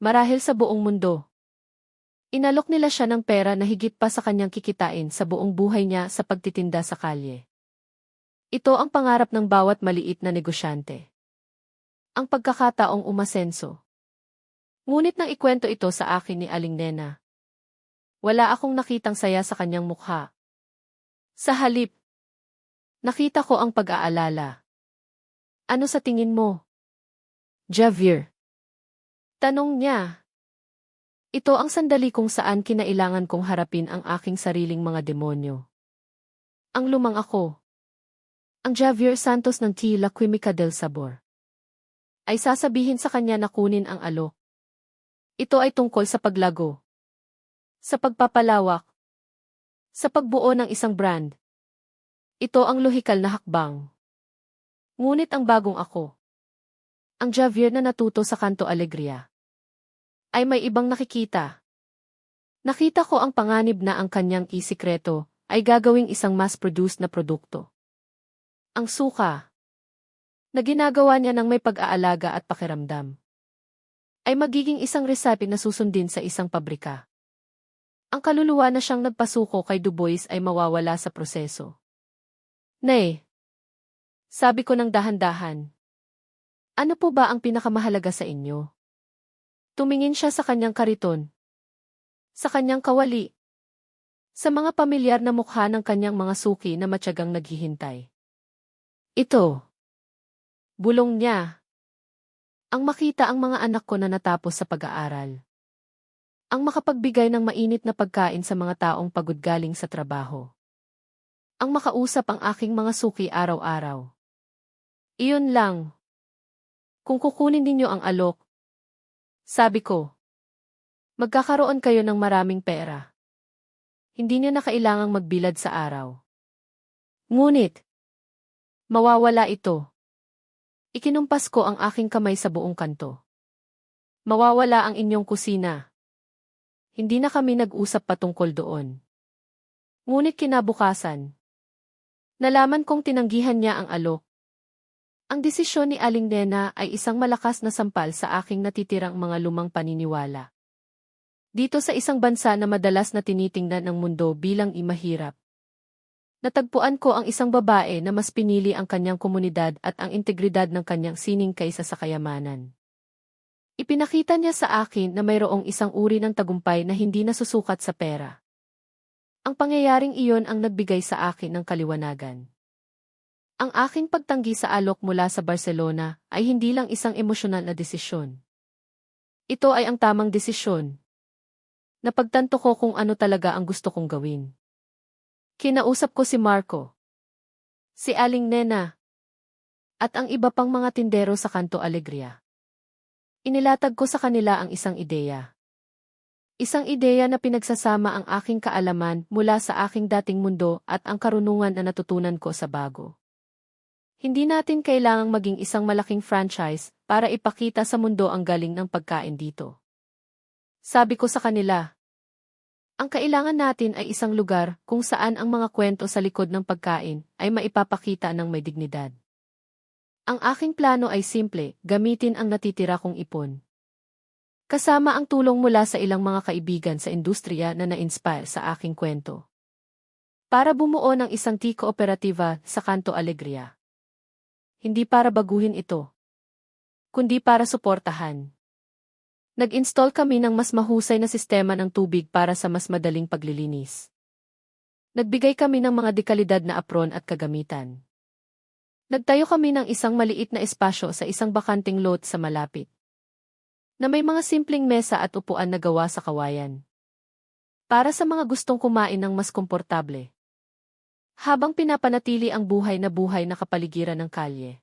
Marahil sa buong mundo. Inalok nila siya ng pera na higit pa sa kanyang kikitain sa buong buhay niya sa pagtitinda sa kalye. Ito ang pangarap ng bawat maliit na negosyante. Ang pagkakataong umasenso. Ngunit nang ikwento ito sa akin ni Aling Nena, wala akong nakitang saya sa kanyang mukha. Sa halip, nakita ko ang pag-aalala. Ano sa tingin mo? Javier. Tanong niya. Ito ang sandali kung saan kinailangan kong harapin ang aking sariling mga demonyo. Ang lumang ako. Ang Javier Santos ng La Química del Sabor. Ay sasabihin sa kanya na kunin ang alok. Ito ay tungkol sa paglago. Sa pagpapalawak. Sa pagbuo ng isang brand, ito ang lohikal na hakbang. Ngunit ang bagong ako, ang Javier na natuto sa Canto Alegria, ay may ibang nakikita. Nakita ko ang panganib na ang kanyang isikreto ay gagawing isang mass-produced na produkto. Ang suka, na ginagawa niya ng may pag-aalaga at pakiramdam, ay magiging isang recipe na susundin sa isang pabrika. Ang kaluluwa na siyang nagpasuko kay Dubois ay mawawala sa proseso. Nay, sabi ko ng dahan-dahan, ano po ba ang pinakamahalaga sa inyo? Tumingin siya sa kanyang kariton, sa kanyang kawali, sa mga pamilyar na mukha ng kanyang mga suki na matyagang naghihintay. Ito, bulong niya, ang makita ang mga anak ko na natapos sa pag-aaral. Ang makapagbigay ng mainit na pagkain sa mga taong pagod galing sa trabaho. Ang makausap ang aking mga suki araw-araw. Iyon lang. Kung kukunin ninyo ang alok, sabi ko, magkakaroon kayo ng maraming pera. Hindi niyo na kailangang magbilad sa araw. Ngunit, mawawala ito. Ikinumpas ko ang aking kamay sa buong kanto. Mawawala ang inyong kusina. Hindi na kami nag-usap patungkol doon. Ngunit kinabukasan, nalaman kong tinanggihan niya ang alok. Ang desisyon ni Aling Nena ay isang malakas na sampal sa aking natitirang mga lumang paniniwala. Dito sa isang bansa na madalas na tinitingnan ng mundo bilang imahirap, natagpuan ko ang isang babae na mas pinili ang kanyang komunidad at ang integridad ng kanyang sining kaysa sa kayamanan. Ipinakita niya sa akin na mayroong isang uri ng tagumpay na hindi nasusukat sa pera. Ang pangyayaring iyon ang nagbigay sa akin ng kaliwanagan. Ang aking pagtanggi sa alok mula sa Barcelona ay hindi lang isang emosyonal na desisyon. Ito ay ang tamang desisyon. Napagtanto ko kung ano talaga ang gusto kong gawin. Kinausap ko si Marco, si Aling Nena, at ang iba pang mga tindero sa Canto Alegria. Inilatag ko sa kanila ang isang ideya. Isang ideya na pinagsasama ang aking kaalaman mula sa aking dating mundo at ang karunungan na natutunan ko sa bago. Hindi natin kailangang maging isang malaking franchise para ipakita sa mundo ang galing ng pagkain dito. Sabi ko sa kanila, ang kailangan natin ay isang lugar kung saan ang mga kwento sa likod ng pagkain ay maipapakita ng may dignidad. Ang aking plano ay simple, gamitin ang natitira kong ipon. Kasama ang tulong mula sa ilang mga kaibigan sa industriya na na-inspire sa aking kwento. Para bumuo ng isang tea-kooperatiba sa Canto Alegria. Hindi para baguhin ito, kundi para suportahan. Nag-install kami ng mas mahusay na sistema ng tubig para sa mas madaling paglilinis. Nagbigay kami ng mga dekalidad na apron at kagamitan. Nagtayo kami ng isang maliit na espasyo sa isang bakanting lot sa malapit, na may mga simpleng mesa at upuan na gawa sa kawayan. Para sa mga gustong kumain ng mas komportable. Habang pinapanatili ang buhay na kapaligiran ng kalye.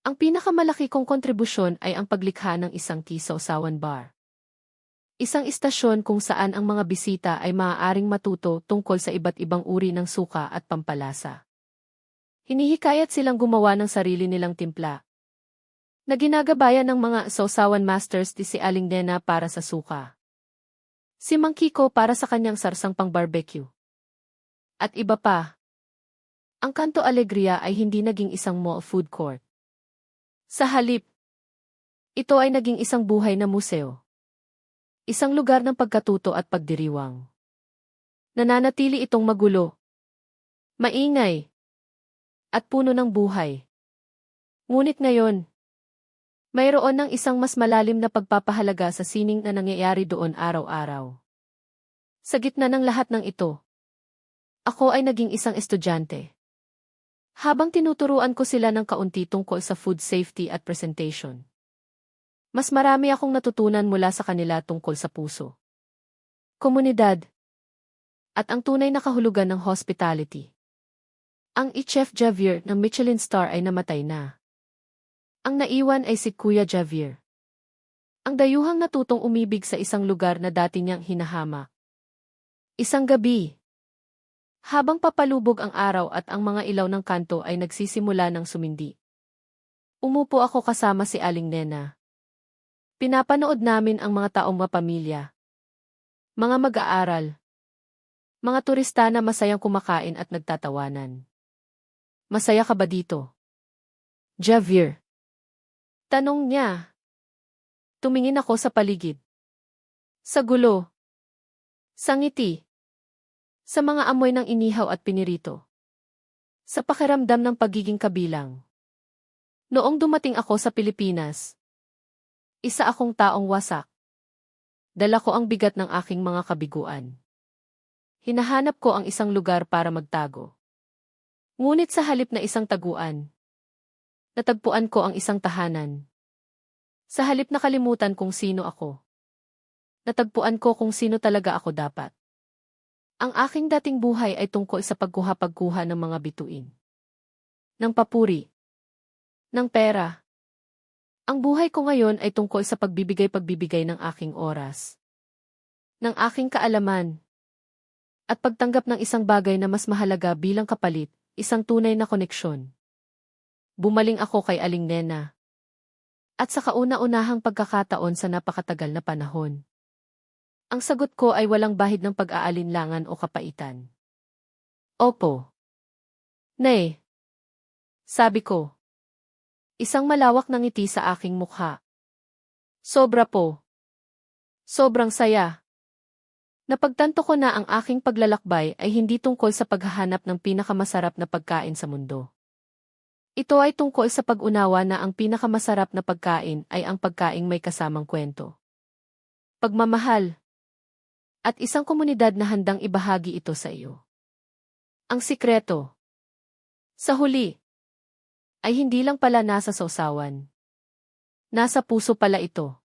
Ang pinakamalaki kong kontribusyon ay ang paglikha ng isang tea-sausawan bar. Isang istasyon kung saan ang mga bisita ay maaaring matuto tungkol sa iba't ibang uri ng suka at pampalasa. Hinihikayat silang gumawa ng sarili nilang timpla, na ginagabayan ng mga sausawan masters si Aling Nena para sa suka, si Mang Kiko para sa kanyang sarsang pang-barbecue, at iba pa. Ang Canto Alegria ay hindi naging isang mall food court. Sa halip, ito ay naging isang buhay na museo. Isang lugar ng pagkatuto at pagdiriwang. Nananatili itong magulo, maingay, at puno ng buhay. Ngunit ngayon, mayroon ng isang mas malalim na pagpapahalaga sa sining na nangyayari doon araw-araw. Sa gitna ng lahat ng ito, ako ay naging isang estudyante. Habang tinuturuan ko sila ng kaunti tungkol sa food safety at presentation, mas marami akong natutunan mula sa kanila tungkol sa puso, komunidad, at ang tunay na kahulugan ng hospitality. Ang Chef Javier ng Michelin Star ay namatay na. Ang naiwan ay si Kuya Javier. Ang dayuhang natutong umibig sa isang lugar na dati niyang hinahamak. Isang gabi, Habang papalubog ang araw at ang mga ilaw ng kanto ay nagsisimula ng sumindi. Umupo ako kasama si Aling Nena. Pinapanood namin ang mga taong mapamilya. Mga mag-aaral. Mga turista na masayang kumakain at nagtatawanan. Masaya ka ba dito? Javier. Tanong niya. Tumingin ako sa paligid. Sa gulo. Sa ngiti. Sa mga amoy ng inihaw at pinirito. Sa pakiramdam ng pagiging kabilang. Noong dumating ako sa Pilipinas, isa akong taong wasak. Dala ko ang bigat ng aking mga kabiguan. Hinahanap ko ang isang lugar para magtago. Ngunit sa halip na isang taguan, natagpuan ko ang isang tahanan. Sa halip na kalimutan kung sino ako, natagpuan ko kung sino talaga ako dapat. Ang aking dating buhay ay tungkol sa pagkuha-pagkuha ng mga bituin. Ng papuri. Ng pera. Ang buhay ko ngayon ay tungkol sa pagbibigay-pagbibigay ng aking oras. Ng aking kaalaman. At pagtanggap ng isang bagay na mas mahalaga bilang kapalit, isang tunay na koneksyon. Bumaling ako kay Aling Nena. At sa kauna-unahang pagkakataon sa napakatagal na panahon. Ang sagot ko ay walang bahid ng pag-aalinlangan o kapaitan. Opo. Nay. Sabi ko. Isang malawak na ngiti sa aking mukha. Sobra po. Sobrang saya. Napagtanto ko na ang aking paglalakbay ay hindi tungkol sa paghahanap ng pinakamasarap na pagkain sa mundo. Ito ay tungkol sa pag-unawa na ang pinakamasarap na pagkain ay ang pagkaing may kasamang kwento. Pagmamahal. At isang komunidad na handang ibahagi ito sa iyo. Ang sikreto. Sa huli. Ay hindi lang pala nasa sausawan. Nasa puso pala ito.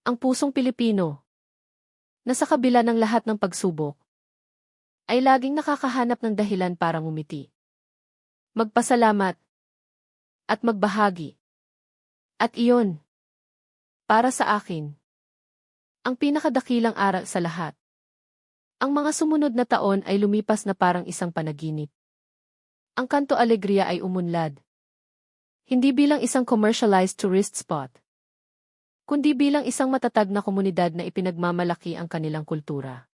Ang pusong Pilipino. Na sa kabila ng lahat ng pagsubok. Ay laging nakakahanap ng dahilan para ngumiti. Magpasalamat. At magbahagi. At iyon. Para sa akin. Ang pinakadakilang aral sa lahat. Ang mga sumunod na taon ay lumipas na parang isang panaginip. Ang Canto Alegria ay umunlad. Hindi bilang isang commercialized tourist spot. Kundi bilang isang matatag na komunidad na ipinagmamalaki ang kanilang kultura.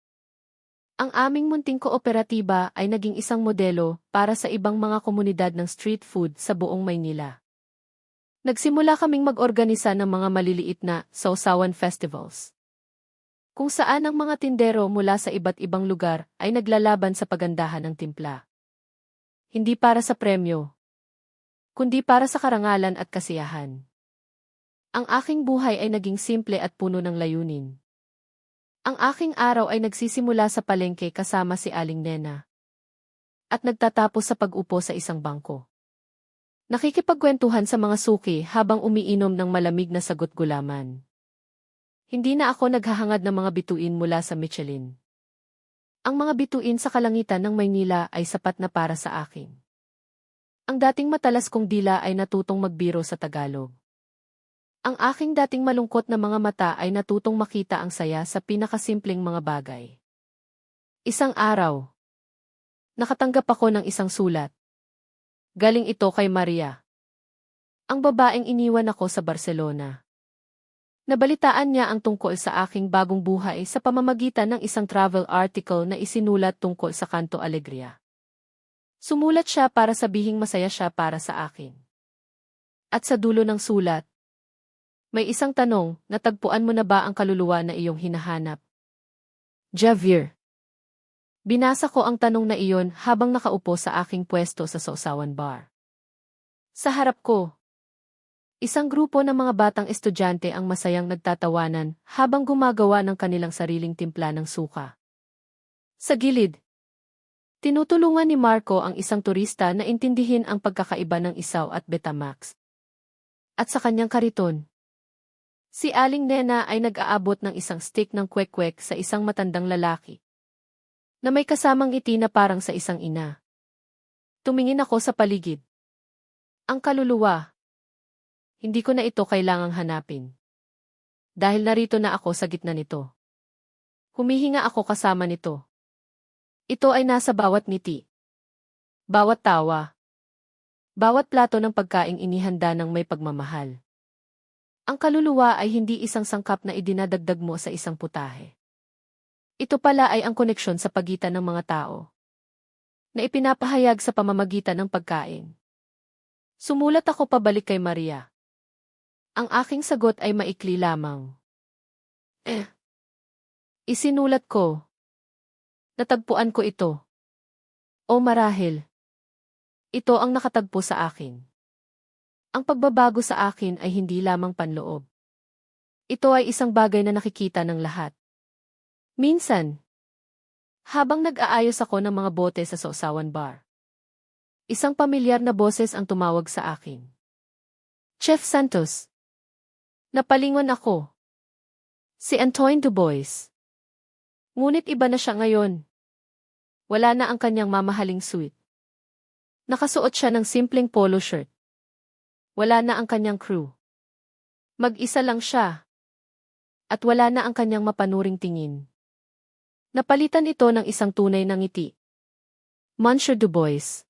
Ang aming munting kooperatiba ay naging isang modelo para sa ibang mga komunidad ng street food sa buong Maynila. Nagsimula kaming mag-organisa ng mga maliliit na sausawan festivals. Kung saan ang mga tindero mula sa iba't ibang lugar ay naglalaban sa pagandahan ng timpla. Hindi para sa premyo, kundi para sa karangalan at kasiyahan. Ang aking buhay ay naging simple at puno ng layunin. Ang aking araw ay nagsisimula sa palengke kasama si Aling Nena. At nagtatapos sa pag-upo sa isang bangko. Nakikipagkwentuhan sa mga suki habang umiinom ng malamig na sagot gulaman. Hindi na ako naghahangad ng mga bituin mula sa Michelin. Ang mga bituin sa kalangitan ng Maynila ay sapat na para sa akin. Ang dating matalas kong dila ay natutong magbiro sa Tagalog. Ang aking dating malungkot na mga mata ay natutong makita ang saya sa pinakasimpleng mga bagay. Isang araw, nakatanggap ako ng isang sulat. Galing ito kay Maria. Ang babaeng iniwan ako sa Barcelona. Nabalitaan niya ang tungkol sa aking bagong buhay sa pamamagitan ng isang travel article na isinulat tungkol sa Canto Alegria. Sumulat siya para sabihing masaya siya para sa akin. At sa dulo ng sulat, may isang tanong, natagpuan mo na ba ang kaluluwa na iyong hinahanap? Javier. Binasa ko ang tanong na iyon habang nakaupo sa aking pwesto sa Sausawan Bar. Sa harap ko, isang grupo ng mga batang estudyante ang masayang nagtatawanan habang gumagawa ng kanilang sariling timpla ng suka. Sa gilid, tinutulungan ni Marco ang isang turista na intindihin ang pagkakaiba ng isaw at Betamax. At sa kanyang kariton, si Aling Nena ay nag-aabot ng isang stick ng kwek-kwek sa isang matandang lalaki na may kasamang ngiti na parang sa isang ina. Tumingin ako sa paligid. Ang kaluluwa. Hindi ko na ito kailangang hanapin. Dahil narito na ako sa gitna nito. Humihinga ako kasama nito. Ito ay nasa bawat ngiti, bawat tawa, bawat plato ng pagkaing inihanda ng may pagmamahal. Ang kaluluwa ay hindi isang sangkap na idinadagdag mo sa isang putahe. Ito pala ay ang koneksyon sa pagitan ng mga tao, na ipinapahayag sa pamamagitan ng pagkain. Sumulat ako pabalik kay Maria. Ang aking sagot ay maikli lamang. Isinulat ko. Natagpuan ko ito. O marahil. Ito ang nakatagpo sa akin. Ang pagbabago sa akin ay hindi lamang panloob. Ito ay isang bagay na nakikita ng lahat. Minsan, habang nag-aayos ako ng mga bote sa Sausawan Bar, isang pamilyar na boses ang tumawag sa akin. Chef Santos. Napalingon ako. Si Antoine Dubois. Ngunit iba na siya ngayon. Wala na ang kanyang mamahaling suit. Nakasuot siya ng simpleng polo shirt. Wala na ang kanyang crew. Mag-isa lang siya. At wala na ang kanyang mapanuring tingin. Napalitan ito ng isang tunay na ngiti. Monsieur Dubois.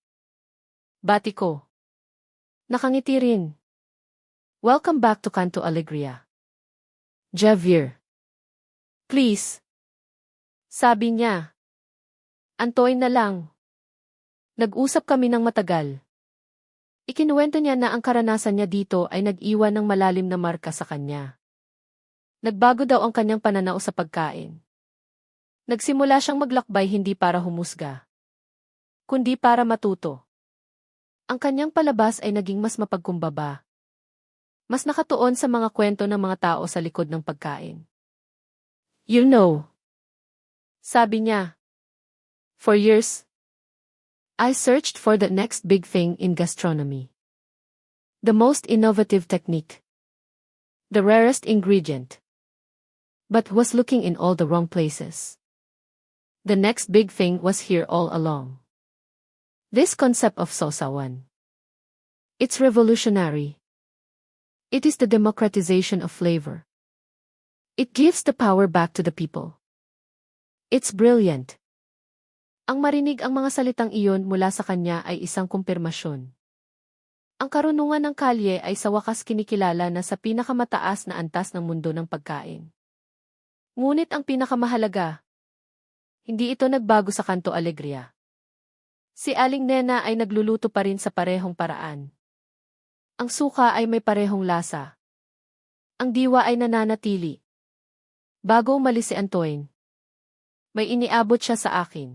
Bati ko. Nakangiti rin. Welcome back to Canto Alegria. Javier. Please. Sabi niya. Antoine na lang. Nag-usap kami ng matagal. Ikinuwento niya na ang karanasan niya dito ay nag-iwan ng malalim na marka sa kanya. Nagbago daw ang kanyang pananaw sa pagkain. Nagsimula siyang maglakbay hindi para humusga, kundi para matuto. Ang kanyang palabas ay naging mas mapagkumbaba. Mas nakatuon sa mga kwento ng mga tao sa likod ng pagkain. You know, sabi niya, for years, I searched for the next big thing in gastronomy. The most innovative technique. The rarest ingredient. But was looking in all the wrong places. The next big thing was here all along. This concept of sausawan. It's revolutionary. It is the democratization of flavor. It gives the power back to the people. It's brilliant. Ang marinig ang mga salitang iyon mula sa kanya ay isang kumpirmasyon. Ang karunungan ng kalye ay sa wakas kinikilala na sa pinakamataas na antas ng mundo ng pagkain. Ngunit ang pinakamahalaga, hindi ito nagbago sa Canto Alegria. Si Aling Nena ay nagluluto pa rin sa parehong paraan. Ang suka ay may parehong lasa. Ang diwa ay nananatili. Bago umalis si Antoine, may iniabot siya sa akin.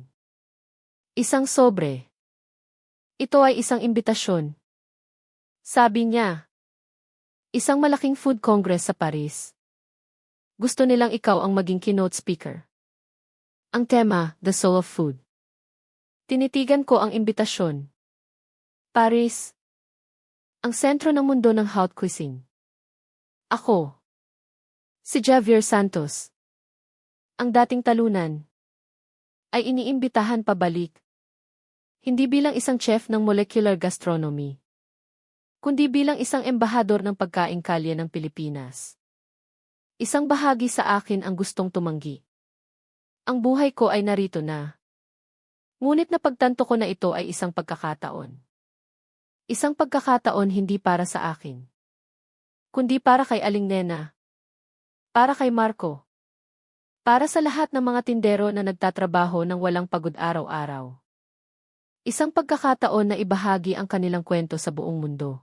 Isang sobre. Ito ay isang imbitasyon. Sabi niya. Isang malaking food congress sa Paris. Gusto nilang ikaw ang maging keynote speaker. Ang tema, The Soul of Food. Tinitigan ko ang imbitasyon. Paris. Ang sentro ng mundo ng haute cuisine. Ako. Si Javier Santos. Ang dating talunan. Ay iniimbitahan pabalik. Hindi bilang isang chef ng molecular gastronomy, kundi bilang isang embahador ng pagkaing kalye ng Pilipinas. Isang bahagi sa akin ang gustong tumanggi. Ang buhay ko ay narito na. Ngunit napagtanto ko na ito ay isang pagkakataon. Isang pagkakataon hindi para sa akin, kundi para kay Aling Nena, para kay Marco, para sa lahat ng mga tindero na nagtatrabaho ng walang pagod araw-araw. Isang pagkakataon na ibahagi ang kanilang kwento sa buong mundo.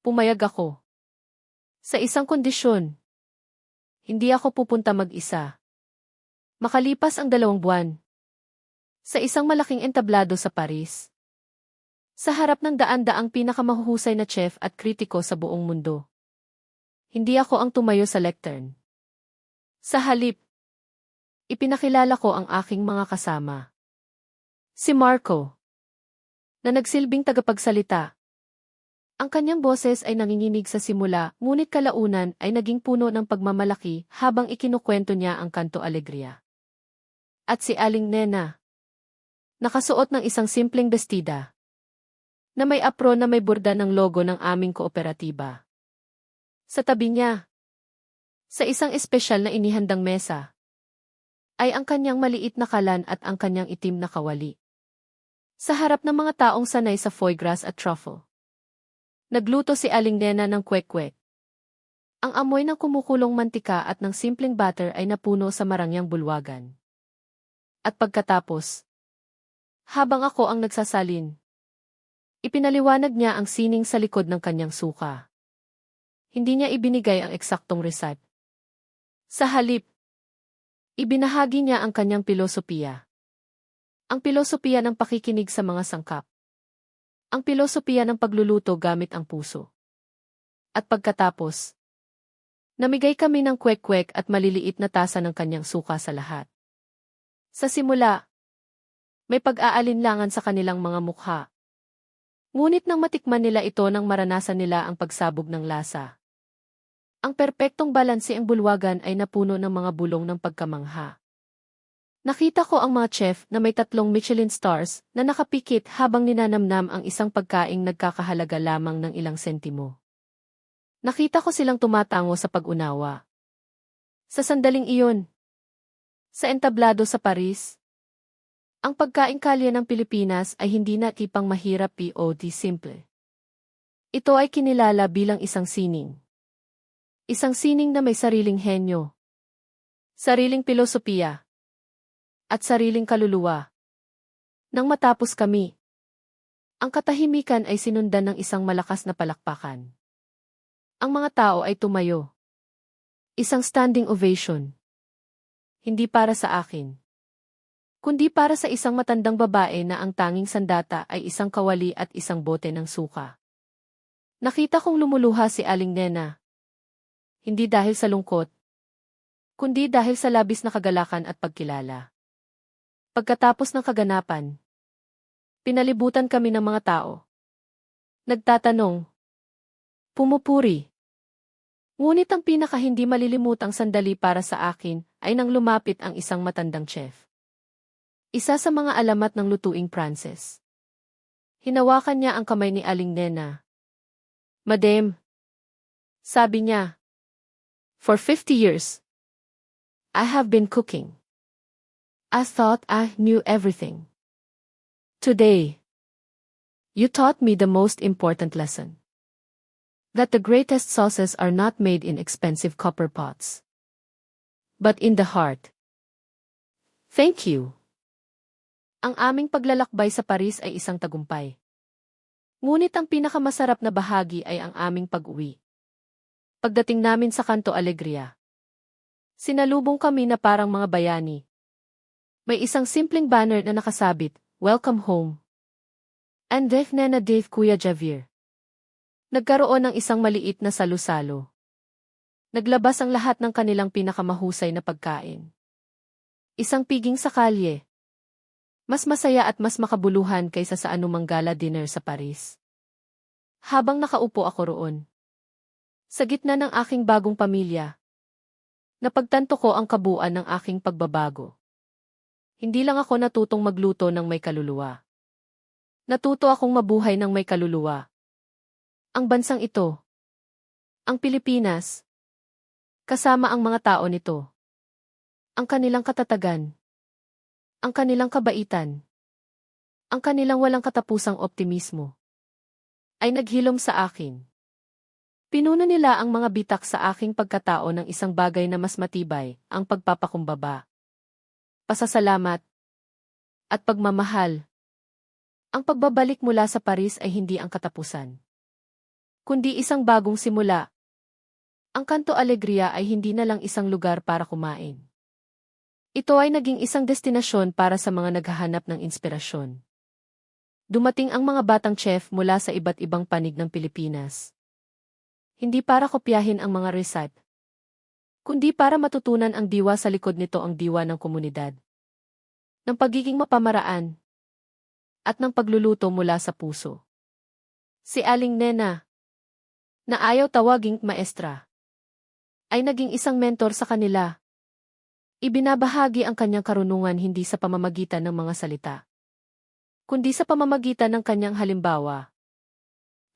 Pumayag ako. Sa isang kondisyon. Hindi ako pupunta mag-isa. Makalipas ang 2 buwan. Sa isang malaking entablado sa Paris. Sa harap ng daan-daang pinakamahuhusay na chef at kritiko sa buong mundo. Hindi ako ang tumayo sa lectern. Sa halip, ipinakilala ko ang aking mga kasama. Si Marco, na nagsilbing tagapagsalita. Ang kanyang boses ay nanginginig sa simula, ngunit kalaunan ay naging puno ng pagmamalaki habang ikinukwento niya ang Canto Alegria. At si Aling Nena, nakasuot ng isang simpleng bestida, na may apron na may burda ng logo ng aming kooperatiba. Sa tabi niya, sa isang espesyal na inihandang mesa, ay ang kanyang maliit na kalan at ang kanyang itim na kawali. Sa harap ng mga taong sanay sa foie gras at truffle, nagluto si Aling Nena ng kwek-kwek. Ang amoy ng kumukulong mantika at ng simpleng butter ay napuno sa marangyang bulwagan. At pagkatapos, habang ako ang nagsasalin, ipinaliwanag niya ang sining sa likod ng kanyang suka. Hindi niya ibinigay ang eksaktong recipe. Sa halip, ibinahagi niya ang kanyang pilosopiya. Ang pilosopiya ng pakikinig sa mga sangkap. Ang pilosopiya ng pagluluto gamit ang puso. At pagkatapos, namigay kami ng kwek-kwek at maliliit na tasa ng kanyang suka sa lahat. Sa simula, may pag-aalinlangan sa kanilang mga mukha. Ngunit nang matikman nila ito nang maranasan nila ang pagsabog ng lasa, ang perpektong balanse ang bulwagan ay napuno ng mga bulong ng pagkamangha. Nakita ko ang mga chef na may 3 Michelin stars na nakapikit habang ninanamnam ang isang pagkaing nagkakahalaga lamang ng ilang sentimo. Nakita ko silang tumatango sa pag-unawa. Sa sandaling iyon, sa entablado sa Paris, ang pagkaing kalye ng Pilipinas ay hindi na tipang mahirap o simple. Ito ay kinilala bilang isang sining. Isang sining na may sariling henyo, sariling pilosopiya, at sariling kaluluwa. Nang matapos kami, ang katahimikan ay sinundan ng isang malakas na palakpakan. Ang mga tao ay tumayo. Isang standing ovation. Hindi para sa akin, kundi para sa isang matandang babae na ang tanging sandata ay isang kawali at isang bote ng suka. Nakita kong lumuluha si Aling Nena. Hindi dahil sa lungkot, kundi dahil sa labis na kagalakan at pagkilala. Pagkatapos ng kaganapan, pinalibutan kami ng mga tao. Nagtatanong, pumupuri. Ngunit ang pinaka-hindi malilimutang sandali para sa akin ay nang lumapit ang isang matandang chef. Isa sa mga alamat ng lutuing Pranses. Hinawakan niya ang kamay ni Aling Nena. Madam, sabi niya, for 50 years, I have been cooking. I thought I knew everything. Today, you taught me the most important lesson. That the greatest sauces are not made in expensive copper pots, but in the heart. Thank you. Ang aming paglalakbay sa Paris ay isang tagumpay. Ngunit ang pinakamasarap na bahagi ay ang aming pag-uwi. Pagdating namin sa Kanto Alegria, sinalubong kami na parang mga bayani. May isang simpleng banner na nakasabit, Welcome Home. And Def Nena Dave Kuya Javier. Nagkaroon ng isang maliit na salu-salo. Naglabas ang lahat ng kanilang pinakamahusay na pagkain. Isang piging sa kalye. Mas masaya at mas makabuluhan kaysa sa anumang gala dinner sa Paris. Habang nakaupo ako roon, sa gitna ng aking bagong pamilya, napagtanto ko ang kabuuan ng aking pagbabago. Hindi lang ako natutong magluto ng may kaluluwa. Natuto akong mabuhay ng may kaluluwa. Ang bansang ito, ang Pilipinas, kasama ang mga tao nito, ang kanilang katatagan, ang kanilang kabaitan, ang kanilang walang katapusang optimismo, ay naghilom sa akin. Pinuno nila ang mga bitak sa aking pagkatao ng isang bagay na mas matibay, ang pagpapakumbaba, pasasalamat, at pagmamahal. Ang pagbabalik mula sa Paris ay hindi ang katapusan, kundi isang bagong simula. Ang Kanto Alegria ay hindi na lang isang lugar para kumain. Ito ay naging isang destinasyon para sa mga naghahanap ng inspirasyon. Dumating ang mga batang chef mula sa iba't ibang panig ng Pilipinas. Hindi para kopyahin ang mga recipe, kundi para matutunan ang diwa sa likod nito, ang diwa ng komunidad, ng pagiging mapamaraan, at ng pagluluto mula sa puso. Si Aling Nena, na ayaw tawaging maestra, ay naging isang mentor sa kanila. Ibinabahagi ang kanyang karunungan hindi sa pamamagitan ng mga salita, kundi sa pamamagitan ng kanyang halimbawa.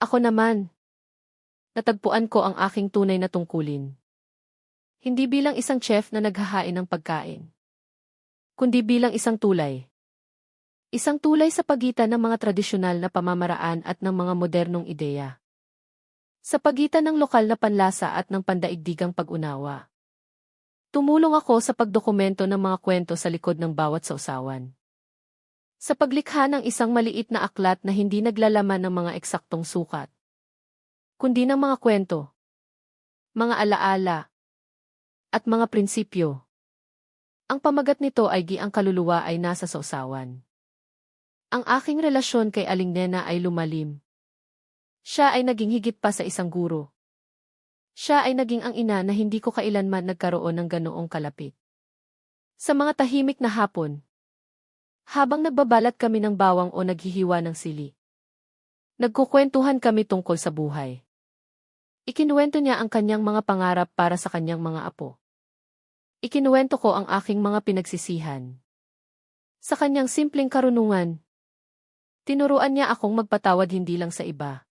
Ako naman, natagpuan ko ang aking tunay na tungkulin. Hindi bilang isang chef na naghahain ng pagkain, kundi bilang isang tulay. Isang tulay sa pagitan ng mga tradisyonal na pamamaraan at ng mga modernong ideya. Sa pagitan ng lokal na panlasa at ng pandaigdigang pag-unawa. Tumulong ako sa pagdokumento ng mga kwento sa likod ng bawat sausawan. Sa paglikha ng isang maliit na aklat na hindi naglalaman ng mga eksaktong sukat, kundi ng mga kwento, mga alaala, at mga prinsipyo. Ang pamagat nito ay ang kaluluwa ay nasa sausawan. Ang aking relasyon kay Aling Nena ay lumalim. Siya ay naging higit pa sa isang guro. Siya ay naging ang ina na hindi ko kailanman nagkaroon ng ganoong kalapit. Sa mga tahimik na hapon, habang nagbabalat kami ng bawang o naghihiwa ng sili, nagkukwentuhan kami tungkol sa buhay. Ikinuwento niya ang kanyang mga pangarap para sa kanyang mga apo. Ikinuwento ko ang aking mga pinagsisihan. Sa kanyang simpleng karunungan, tinuruan niya akong magpatawad hindi lang sa iba,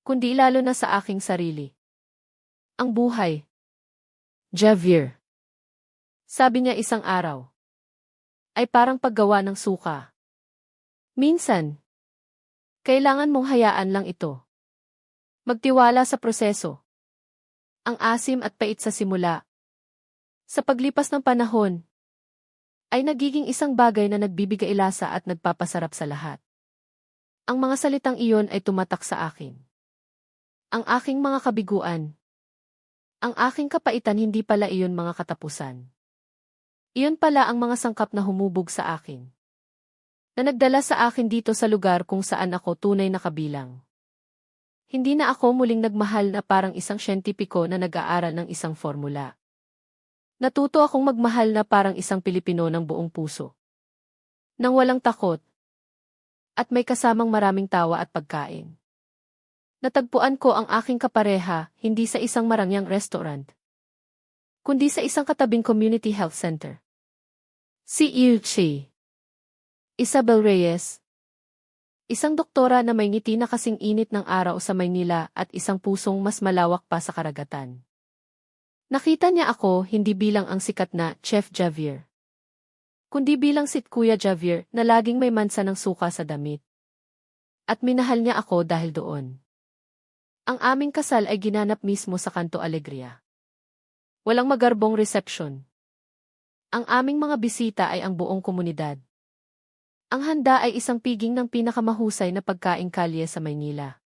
kundi lalo na sa aking sarili. Ang buhay. Javier. Sabi niya isang araw, ay parang paggawa ng suka. Minsan, kailangan mong hayaan lang ito. Magtiwala sa proseso. Ang asim at pait sa simula. Sa paglipas ng panahon, ay nagiging isang bagay na nagbibigay lasa at nagpapasarap sa lahat. Ang mga salitang iyon ay tumatak sa akin. Ang aking mga kabiguan. Ang aking kapaitan hindi pala iyon mga katapusan. Iyon pala ang mga sangkap na humubog sa akin. Na nagdala sa akin dito sa lugar kung saan ako tunay na kabilang. Hindi na ako muling nagmahal na parang isang siyentipiko na nag-aaral ng isang formula. Natuto akong magmahal na parang isang Pilipino ng buong puso. Nang walang takot. At may kasamang maraming tawa at pagkain. Natagpuan ko ang aking kapareha, hindi sa isang marangyang restaurant, kundi sa isang katabing community health center. Si Ilchi. Isabel Reyes. Isang doktora na may ngiti na kasing init ng araw sa Maynila at isang pusong mas malawak pa sa karagatan. Nakita niya ako hindi bilang ang sikat na Chef Javier, kundi bilang si Kuya Javier na laging may mansa ng suka sa damit. At minahal niya ako dahil doon. Ang aming kasal ay ginanap mismo sa Kanto Alegria. Walang magarbong reception. Ang aming mga bisita ay ang buong komunidad. Ang handa ay isang piging ng pinakamahusay na pagkaing kalye sa Maynila.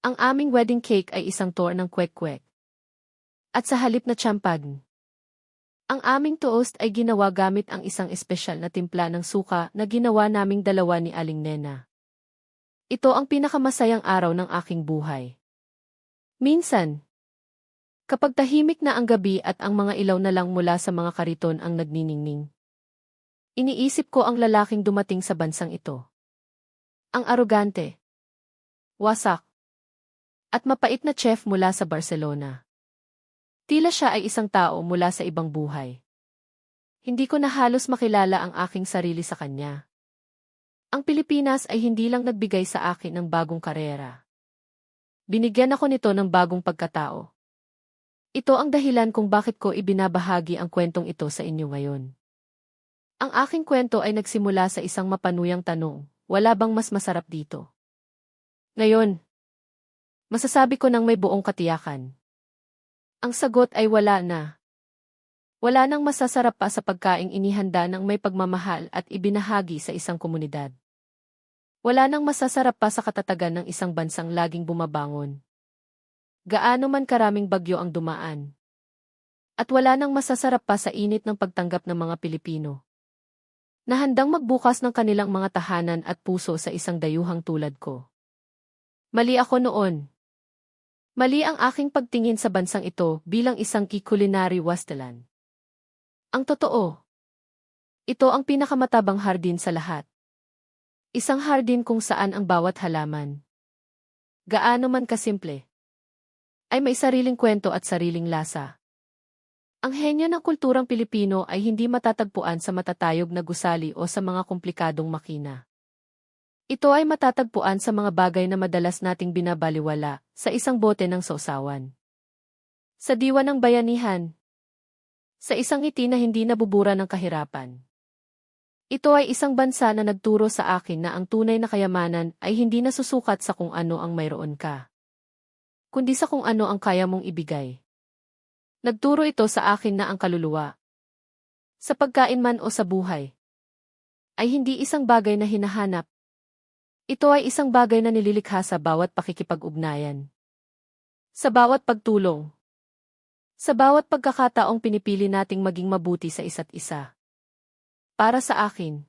Ang aming wedding cake ay isang tour ng kwek-kwek. At sa halip na champagne, ang aming toast ay ginawa gamit ang isang espesyal na timpla ng suka na ginawa naming dalawa ni Aling Nena. Ito ang pinakamasayang araw ng aking buhay. Minsan, kapag tahimik na ang gabi at ang mga ilaw na lang mula sa mga kariton ang nagniningning, iniisip ko ang lalaking dumating sa bansang ito. Ang arogante, wasak, at mapait na chef mula sa Barcelona. Tila siya ay isang tao mula sa ibang buhay. Hindi ko na halos makilala ang aking sarili sa kanya. Ang Pilipinas ay hindi lang nagbigay sa akin ng bagong karera. Binigyan ako nito ng bagong pagkatao. Ito ang dahilan kung bakit ko ibinabahagi ang kwentong ito sa inyo ngayon. Ang aking kwento ay nagsimula sa isang mapanuyang tanong, wala bang mas masarap dito? Ngayon, masasabi ko nang may buong katiyakan. Ang sagot ay wala na. Wala nang masasarap pa sa pagkaing inihanda ng may pagmamahal at ibinahagi sa isang komunidad. Wala nang masasarap pa sa katatagan ng isang bansang laging bumabangon. Gaano man karaming bagyo ang dumaan. At wala nang masasarap pa sa init ng pagtanggap ng mga Pilipino na handang magbukas ng kanilang mga tahanan at puso sa isang dayuhang tulad ko. Mali ako noon. Mali ang aking pagtingin sa bansang ito bilang isang culinary wasteland. Ang totoo, ito ang pinakamatabang hardin sa lahat. Isang hardin kung saan ang bawat halaman, gaano man kasimple, ay may sariling kwento at sariling lasa. Ang henyo ng kulturang Pilipino ay hindi matatagpuan sa matatayog na gusali o sa mga komplikadong makina. Ito ay matatagpuan sa mga bagay na madalas nating binabaliwala sa isang bote ng sausawan. Sa diwa ng bayanihan, Sa isang ngiti na hindi nabubura ng kahirapan. Ito ay isang bansa na nagturo sa akin na ang tunay na kayamanan ay hindi nasusukat sa kung ano ang mayroon ka, kundi sa kung ano ang kaya mong ibigay. Nagturo ito sa akin na ang kaluluwa, sa pagkain man o sa buhay, ay hindi isang bagay na hinahanap. Ito ay isang bagay na nililikha sa bawat pakikipag-ugnayan, sa bawat pagtulong, sa bawat pagkakataong pinipili nating maging mabuti sa isa't isa. Para sa akin,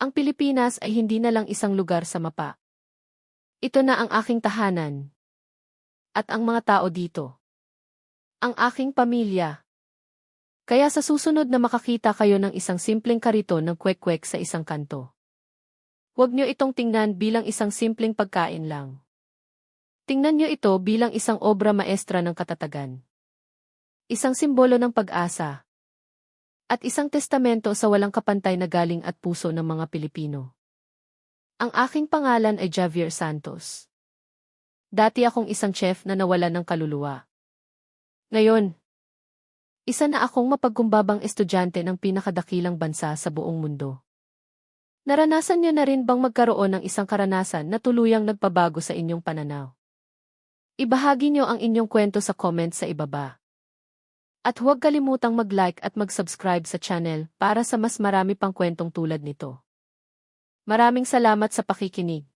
ang Pilipinas ay hindi na lang isang lugar sa mapa. Ito na ang aking tahanan. At ang mga tao dito. Ang aking pamilya. Kaya sa susunod na makakita kayo ng isang simpleng kariton ng kwek-kwek sa isang kanto, huwag nyo itong tingnan bilang isang simpleng pagkain lang. Tingnan nyo ito bilang isang obra maestra ng katatagan. Isang simbolo ng pag-asa. At isang testamento sa walang kapantay na galing at puso ng mga Pilipino. Ang aking pangalan ay Javier Santos. Dati akong isang chef na nawalan ng kaluluwa. Ngayon, isa na akong mapagkumbabang estudyante ng pinakadakilang bansa sa buong mundo. Naranasan niyo na rin bang magkaroon ng isang karanasan na tuluyang nagpabago sa inyong pananaw? Ibahagi niyo ang inyong kwento sa comment sa ibaba. At huwag kalimutang mag-like at mag-subscribe sa channel para sa mas marami pang kwentong tulad nito. Maraming salamat sa pakikinig.